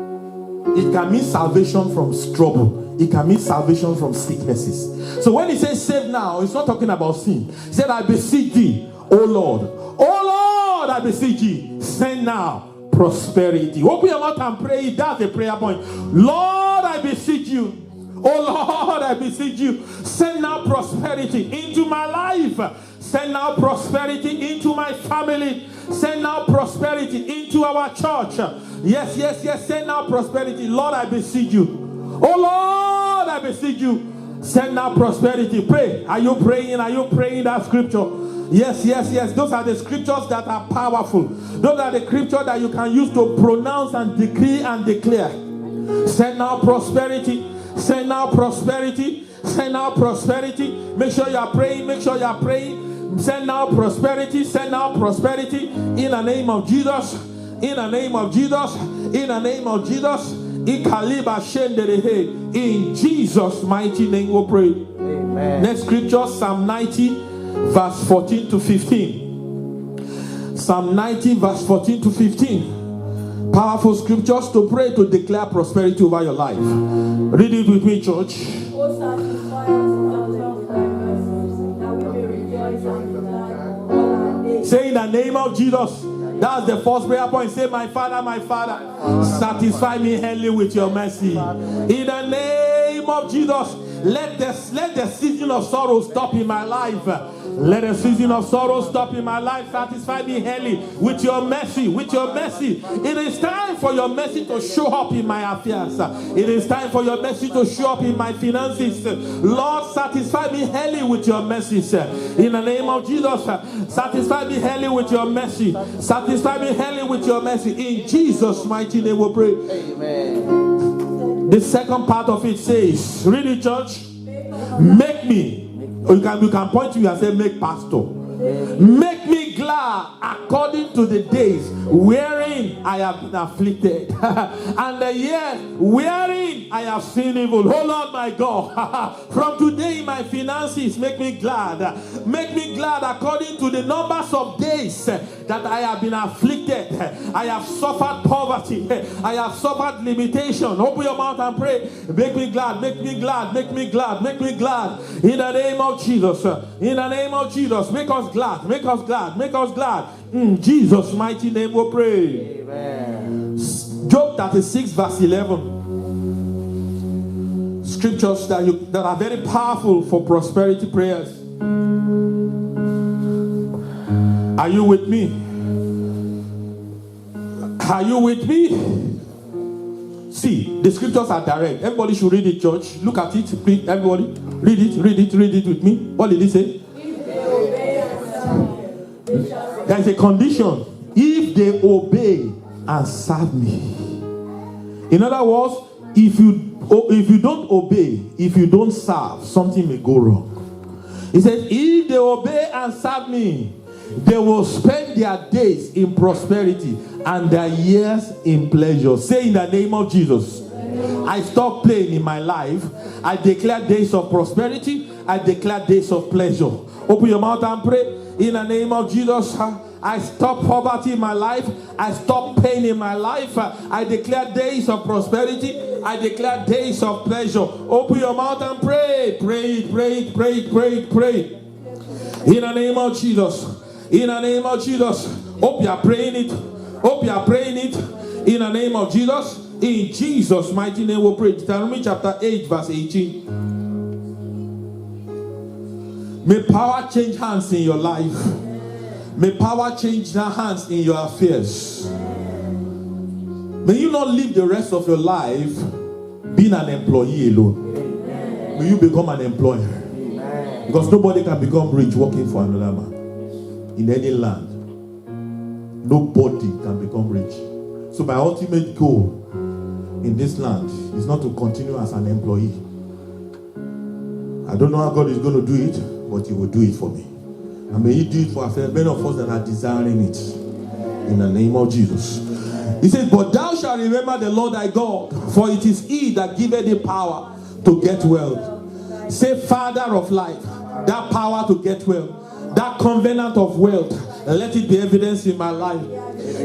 It can mean salvation from trouble. It can mean salvation from sicknesses. So when he says save now, it's not talking about sin. He said, I beseech thee, O Lord. O Lord, I beseech thee, send now prosperity. Open your mouth and pray. That's a prayer point. Lord, I beseech you. Oh Lord, I beseech you, send now prosperity into my life. Send now prosperity into my family. Send now prosperity into our church. Yes. Send now prosperity. Lord, I beseech you. Oh Lord, I beseech you. Send now prosperity. Pray. Are you praying? Are you praying that scripture? Yes. Those are the scriptures that are powerful. Those are the scriptures that you can use to pronounce and decree and declare. Send now prosperity. Send now prosperity. Send now prosperity. Make sure you are praying. Send now prosperity. Send now prosperity. In the name of Jesus. In the name of Jesus. In the name of Jesus. In Jesus' mighty name we pray. Amen. Next scripture, Psalm 90, verse 14 to 15. Psalm 90, verse 14 to 15. Powerful scriptures to pray, to declare prosperity over your life. Read it with me, church. O satisfy us with thy mercies, that we may rejoice and be glad all our days. Say in the name of Jesus. That's the first prayer point. Say, my Father, satisfy me early with your mercy. In the name of Jesus, let the season of sorrow stop in my life. Let the season of sorrow stop in my life. Satisfy me early with your mercy. With your mercy. It is time for your mercy to show up in my affairs. It is time for your mercy to show up in my finances. Lord, satisfy me early with your mercies. In the name of Jesus, satisfy me early with your mercy. Satisfy me early with your mercy. In Jesus' mighty name we pray. Amen. The second part of it says, read it, church. Make me. You can point to you and say, make pastor. Make me glad according to the days wherein I have been afflicted and the years wherein I have seen evil. Oh Lord my God, from today in my finances, make me glad. Make me glad according to the numbers of days that I have been afflicted. I have suffered poverty. I have suffered limitation. Open your mouth and pray. Make me glad, make me glad, make me glad, make me glad. In the name of Jesus. In the name of Jesus. Make us glad, make us glad, make us glad. In Jesus' mighty name we pray. Amen. Job 36 verse 11. Scriptures that are very powerful for prosperity prayers. Are you with me? Are you with me? See, the scriptures are direct. Everybody should read it, church. Look at it, please. Everybody, read it with me. What did he say? There is a condition. If they obey and serve me. In other words, if you don't obey, if you don't serve, something may go wrong. He says, if they obey and serve me, they will spend their days in prosperity and their years in pleasure. Say in the name of Jesus, I stop playing in my life. I declare days of prosperity. I declare days of pleasure. Open your mouth and pray. In the name of Jesus, I stop poverty in my life. I stop pain in my life. I declare days of prosperity. I declare days of pleasure. Open your mouth and pray. Pray, pray, pray, pray, pray. In the name of Jesus. In the name of Jesus. Hope you are praying it. Hope you are praying it. In the name of Jesus. In Jesus' mighty name we pray. Deuteronomy chapter 8 verse 18. May power change hands in your life. May power change their hands in your affairs. May you not live the rest of your life being an employee alone. May you become an employer. Because nobody can become rich working for another man. In any land, nobody can become rich. So my ultimate goal in this land is not to continue as an employee. I don't know how God is going to do it, but He will do it for me. And may He do it for many of us that are desiring it. In the name of Jesus. He says, but thou shalt remember the Lord thy God, for it is He that giveth thee power to get wealth. Say, Father of life, that power to get wealth, that covenant of wealth, let it be evidence in my life.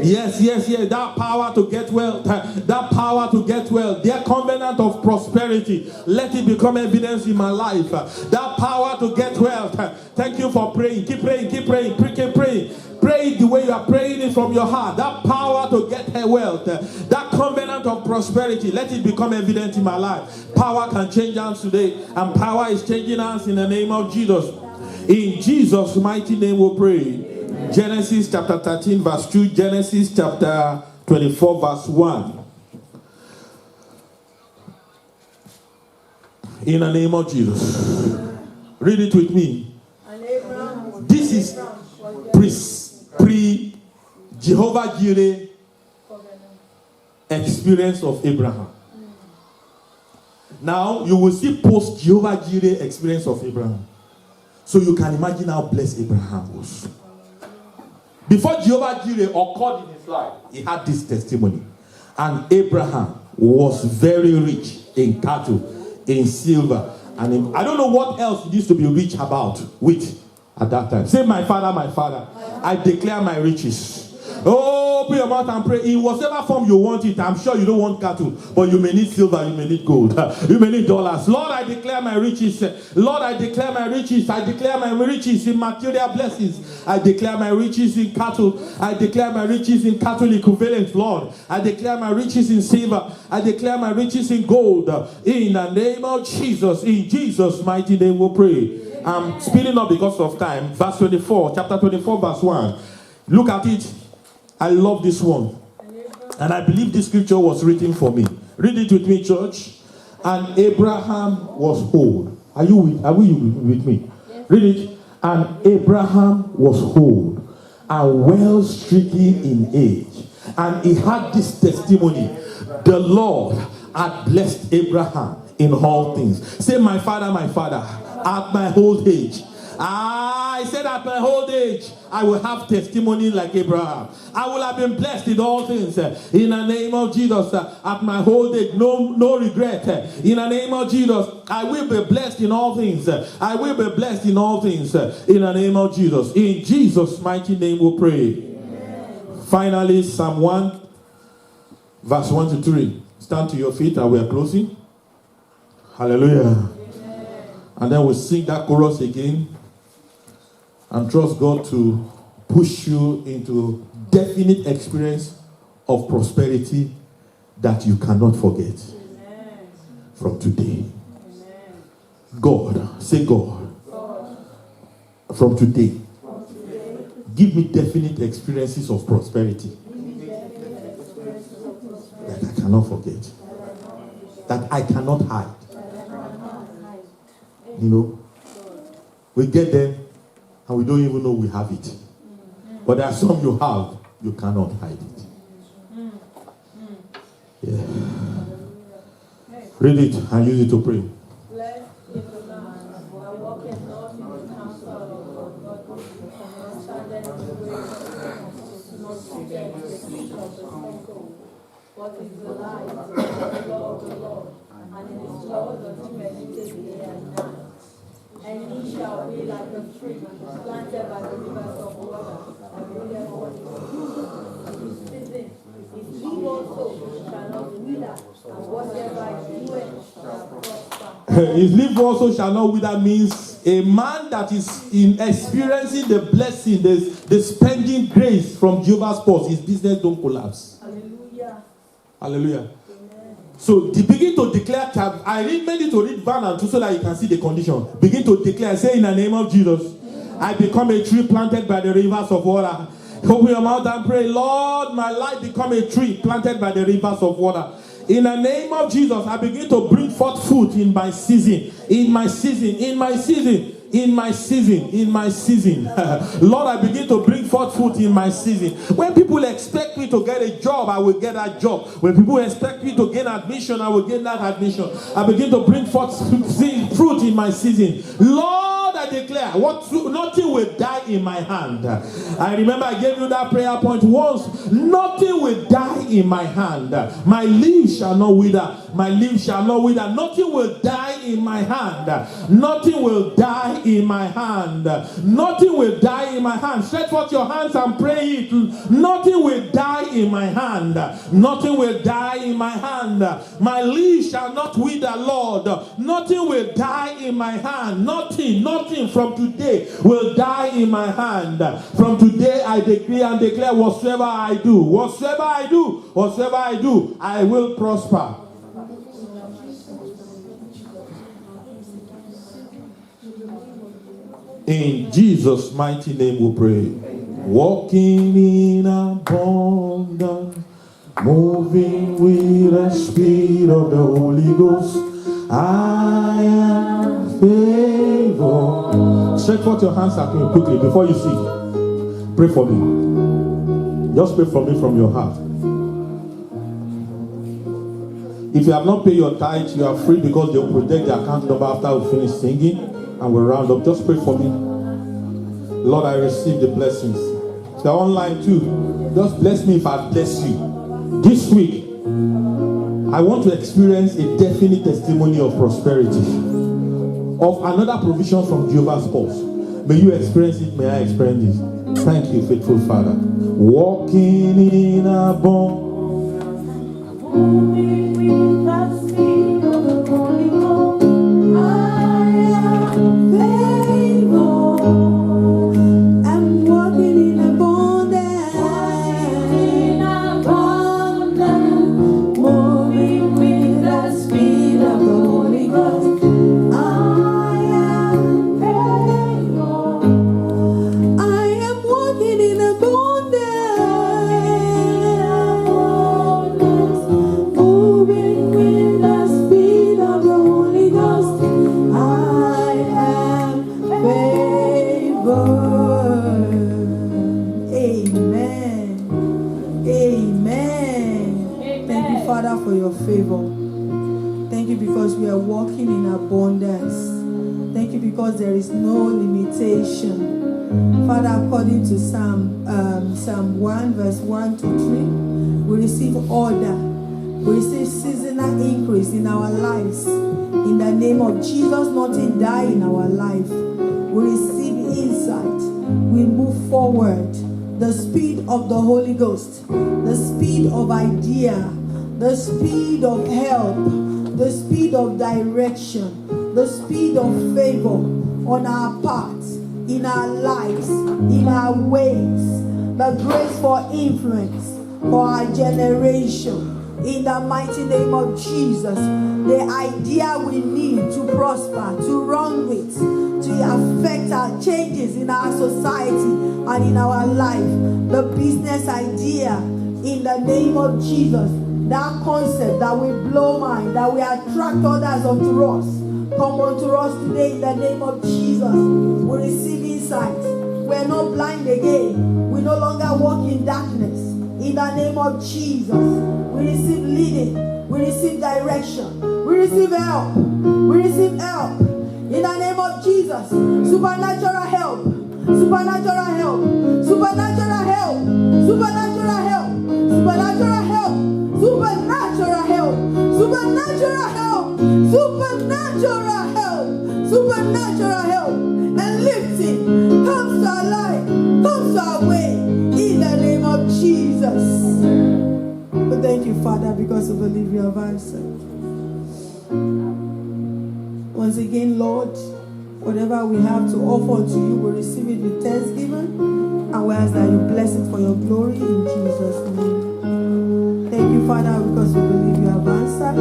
Yes, that power to get wealth, that power to get wealth, their covenant of prosperity, let it become evidence in my life. That power to get wealth. Thank you for praying. Keep praying, keep praying, keep praying. Pray the way you are praying it from your heart. That power to get her wealth, that covenant of prosperity, let it become evident in my life. Power can change hands today, and power is changing hands in the name of Jesus. In Jesus' mighty name we pray. Genesis chapter 13 verse 2, Genesis chapter 24 verse 1. In the name of Jesus. Read it with me. This is pre-Jehovah Jireh experience of Abraham. Now you will see post-Jehovah Jireh experience of Abraham. So you can imagine how blessed Abraham was. Before Jehovah Jireh occurred in his life, he had this testimony. And Abraham was very rich in cattle, in silver, and I don't know what else he used to be rich about with at that time. Say, my father, I declare my riches. Oh, open your mouth and pray. In whatever form you want it, I'm sure you don't want cattle, but you may need silver, you may need gold, you may need dollars. Lord, I declare my riches. Lord, I declare my riches. I declare my riches in material blessings. I declare my riches in cattle. I declare my riches in cattle equivalent, Lord. I declare my riches in silver. I declare my riches in gold. In the name of Jesus, in Jesus' mighty name we pray. I'm speeding up because of time. Verse 24, chapter 24, verse 1. Look at it. I love this one. And I believe this scripture was written for me. Read it with me, church. And Abraham was old. Are we with me? Yes. Read it. And Abraham was old and well stricken in age. And he had this testimony. The Lord had blessed Abraham in all things. Say, my father, at my old age. I said at my old age, I will have testimony like Abraham. I will have been blessed in all things. In the name of Jesus, at my old age, no regret. In the name of Jesus, I will be blessed in all things. I will be blessed in all things. In the name of Jesus. In Jesus' mighty name we pray. Amen. Finally, Psalm 1, verse 1 to 3. Stand to your feet and we are closing. Hallelujah. Amen. And then we'll sing that chorus again. And trust God to push you into definite experience of prosperity that you cannot forget. Amen. From today. Amen. God, say God. From today, give me definite experiences of prosperity that I cannot forget, that I cannot hide. You know, we get them and we don't even know we have it. But there are some you have, you cannot hide it. Yeah. Read it and use it to pray. Blessed is the man that walketh not in the counsel of God, and standeth in the way of not seated in the seat of the simple. What is the light of the law of the Lord, and in his law does he meditate day and night. And he shall be like a tree planted by the rivers of water, and bringeth forth his season. His leaf also shall not wither, and whatever he doeth shall prosper. His leaf also shall not wither means a man that is in experiencing the blessing, the spending grace from Jehovah's purse, his business don't collapse. Hallelujah. Hallelujah. So begin to declare. I made it to read 1 and 2 so that you can see the condition. Begin to declare. Say, in the name of Jesus, I become a tree planted by the rivers of water. Open your mouth and pray, Lord, my life become a tree planted by the rivers of water. In the name of Jesus, I begin to bring forth fruit in my season. In my season. In my season. In my season, in my season. Lord, I begin to bring forth fruit in my season. When people expect me to get a job, I will get that job. When people expect me to gain admission, I will gain that admission. I begin to bring forth fruit in my season. Lord, I declare, nothing will die in my hand. I remember I gave you that prayer point once. Nothing will die in my hand. My leaves shall not wither. My leaves shall not wither. Nothing will die in my hand. Nothing will die in my hand. Nothing will die in my hand. Stretch forth your hands and pray it. Nothing will die in my hand. Nothing will die in my hand. My leaves shall not wither, Lord. Nothing will die in my hand. Nothing from today will die in my hand. From today I decree and declare whatsoever I do, I will prosper. In Jesus' mighty name we pray. Walking in abundance, moving with the speed of the Holy Ghost. I am favored. Stretch forth your hands at me quickly before you sing. Pray for me. Just pray for me from your heart. If you have not paid your tithe, you are free because they'll project the account number after we finish singing and we'll round up. Just pray for me. Lord, I receive the blessings. If you're online too, just bless me if I bless you. This week, I want to experience a definite testimony of prosperity, of another provision from Jehovah's spouse. May you experience it. May I experience it. Thank you, faithful Father. Walking in abundance. There is no limitation. Father, according to Psalm 1 verse 1 to 3, we receive order, we receive seasonal increase in our lives. In the name of Jesus, nothing die in our life. We receive insight, we move forward. The speed of the Holy Ghost, the speed of idea, the speed of help, the speed of direction, the speed of favor on our paths, in our lives, in our ways, the grace for influence for our generation. In the mighty name of Jesus, the idea we need to prosper, to run with, to affect our changes in our society and in our life, the business idea, in the name of Jesus, that concept that will blow mind, that will attract others unto us. Come unto us today in the name of Jesus. We receive insight. We're not blind again. We no longer walk in darkness. In the name of Jesus, we receive leading. We receive direction. We receive help. We receive help. In the name of Jesus, supernatural help. Supernatural help. Supernatural help. Supernatural help. Supernatural help. Supernatural help. Supernatural help. Supernatural help. Supernatural help. And lifting comes to our life, comes to our way. In the name of Jesus. But thank you, Father, because we believe you have answered. Once again, Lord, whatever we have to offer to you, we receive it with thanksgiving. And we ask that you bless it for your glory in Jesus' name. Thank you, Father, because we believe you have answered.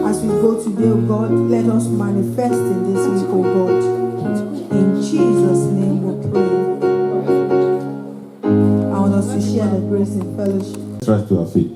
As we go today, oh God, let us manifest in this week, oh God. In Jesus' name we pray. I want us to share the grace in fellowship. Let's rise to our feet.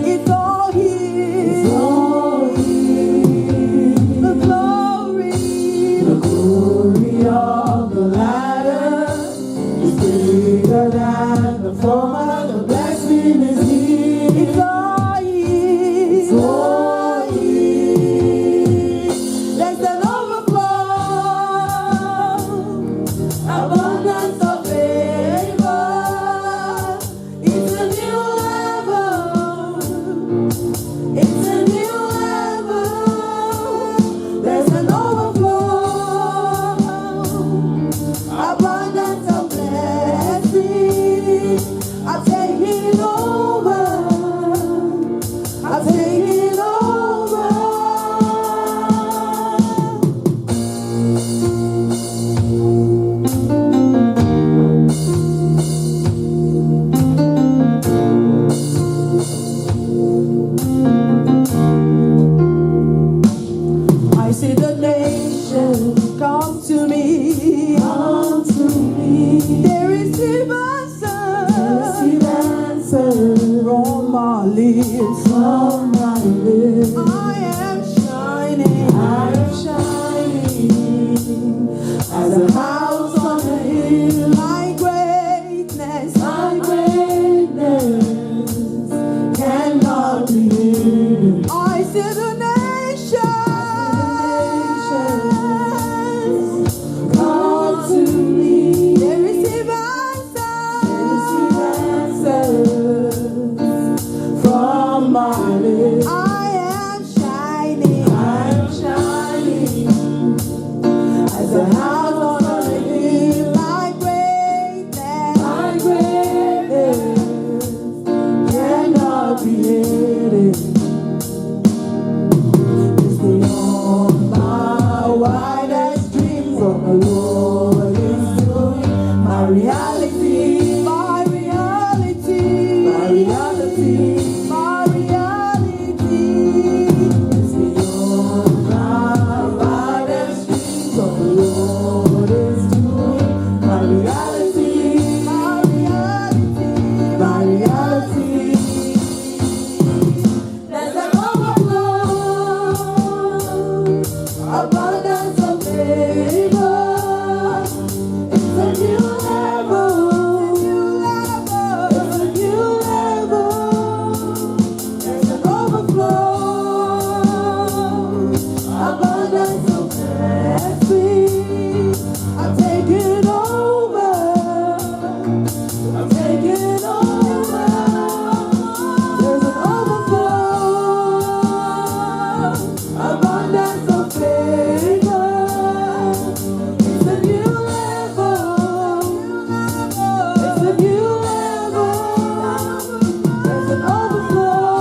It's all here. The glory greater than the former, the blessing is here. It's all here. It's all here. There's an overflow, abundance of favor. It's a new level. It's a new level. There's an overflow, abundance of blessing. I'm taking over. I'm taking over. I see the nation come to me, come to me. They receive answer from my lips, from my lips. I am shining as a house on a hill. My greatness cannot be hidden. I see the nations come to me. They receive answers from my lips. I am shining as a house on a hill. My greatness cannot be hidden. It's beyond my wildest dreams of the Lord is doing. My reality. It's beyond my wildest dreams of the Lord is doing. My reality. There's an overflow, abundance of favor. It's a new level. It's a new level. There's an overflow, abundance of blessing. I'm taking over. I'm taking over. There's an overflow, abundance of favor. It's a new level. It's a new level. There's an overflow,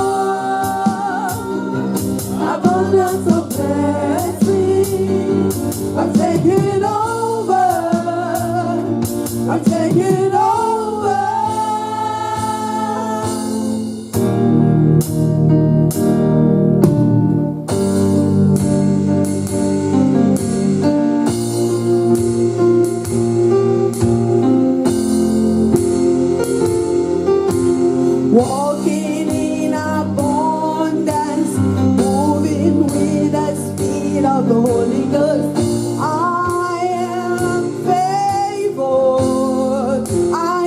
abundance of blessing. I'm taking over. I'm taking over. Walking in abundance, moving with the speed of the Holy Ghost. I am favored. I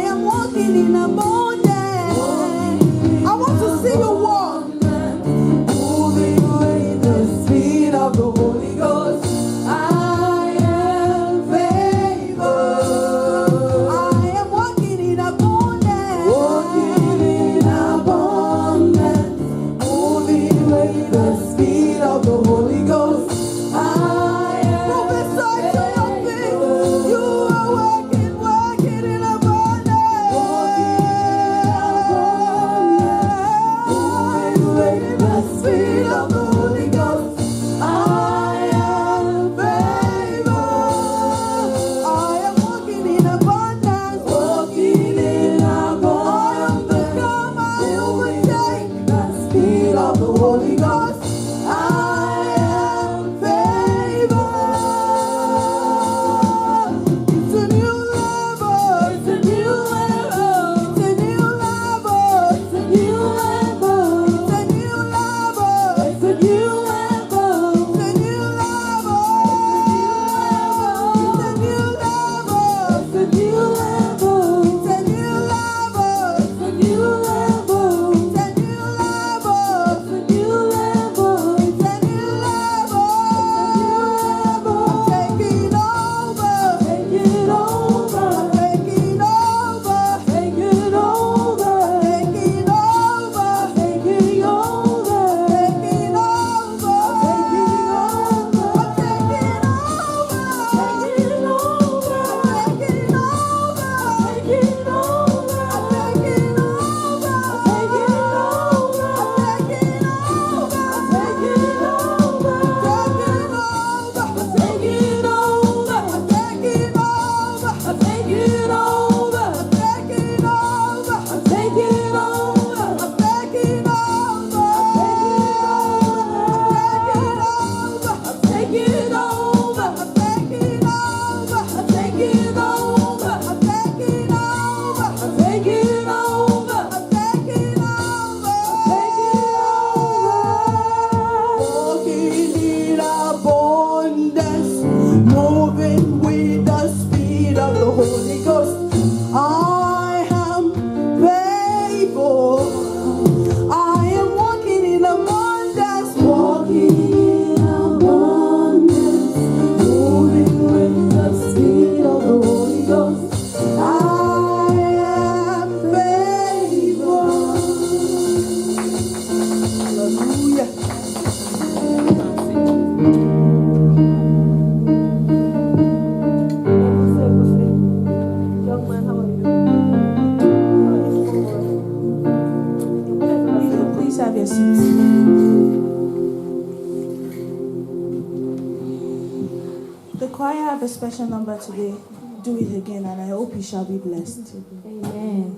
I have a special number today. Do it again, and I hope you shall be blessed. Amen.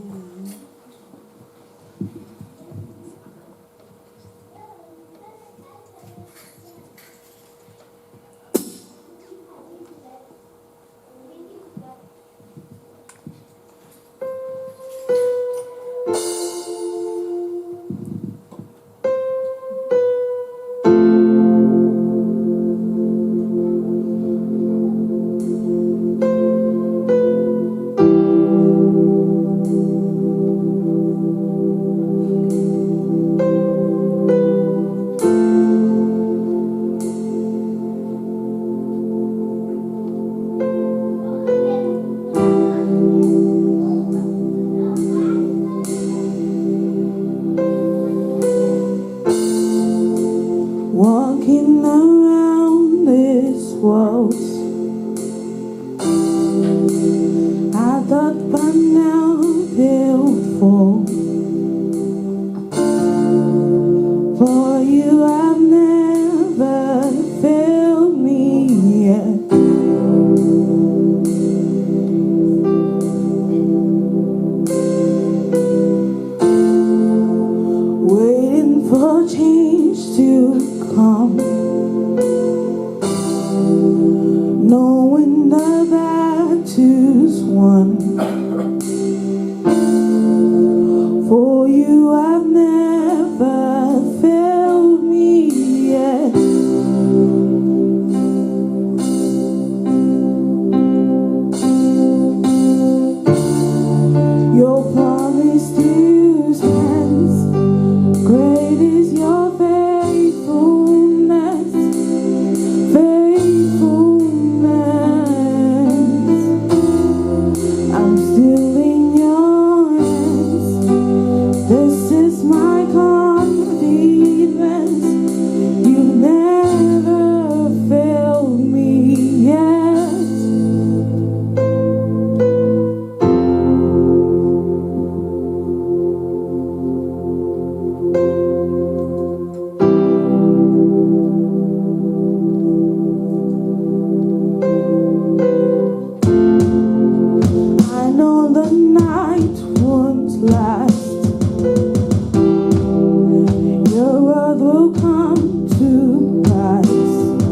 Walking around this world, I thought by now they'll fall. For you have never failed me yet. Waiting for change to come, knowing the battle's won. For you have never failed me yet. Your promise still stands. Great is your faithfulness, faithfulness. I'm still in your hands. This is my confidence. You never failed me yet. I know the night won't last. Your word will come to pass.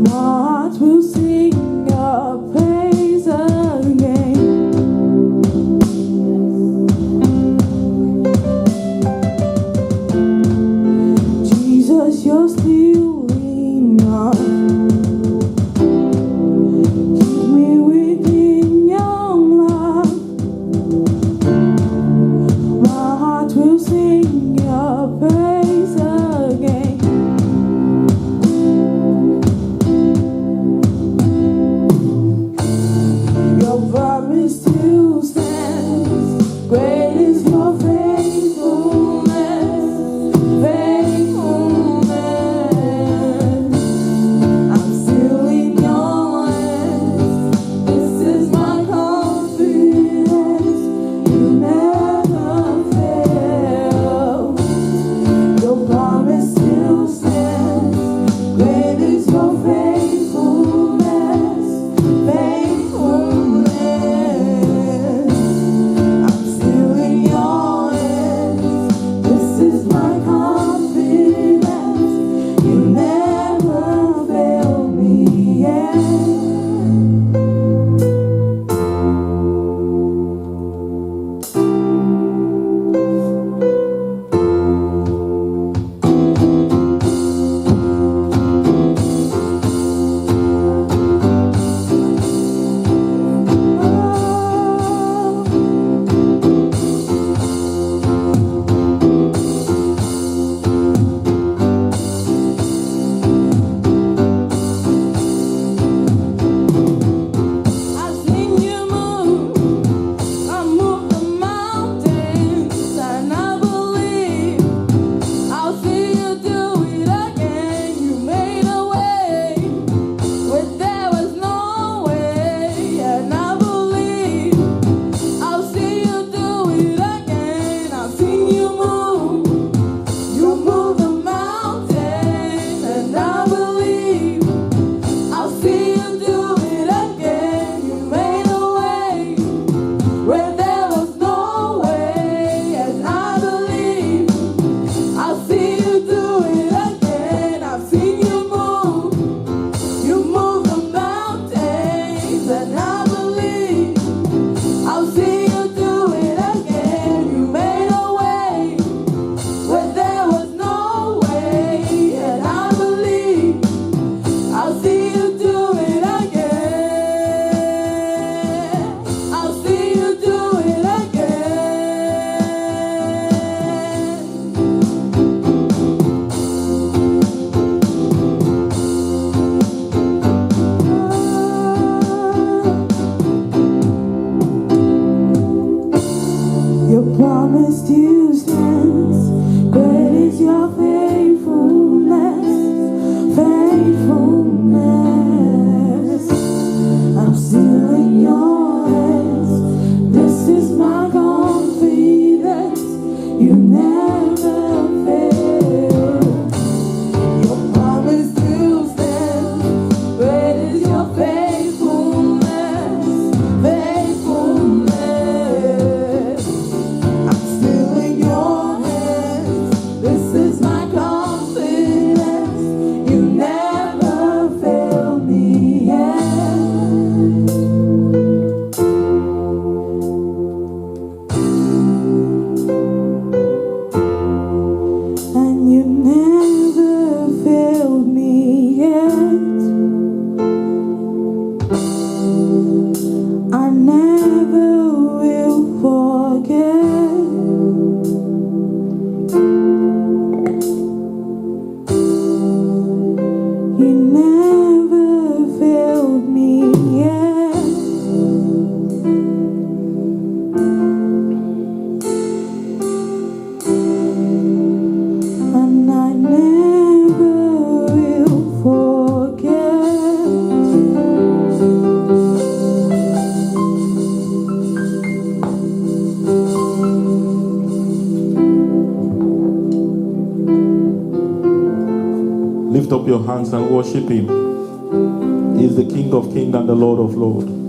My heart will sing your praise again. Jesus, you're still enough. Keep me within your love. My heart will sing your praise again. Your promise still stands. Great is your faithfulness, faithfulness. I'm still in your hands. This is my confidence. You never fail. Your promise still stands. Great is your faithfulness, faithfulness. still stands. Great is your faithfulness, faithfulness. I'm still in your hands. This is my confidence. You never fail. Your promise still stands. Great is your faithfulness, faithfulness. I'm still in your hands. This is my confidence. You never failed me yet. And you never failed me yet. I never will forget. You never failed me yet. And I never will forget. Lift up your hands and worship him. He is the King of Kings and the Lord of Lords.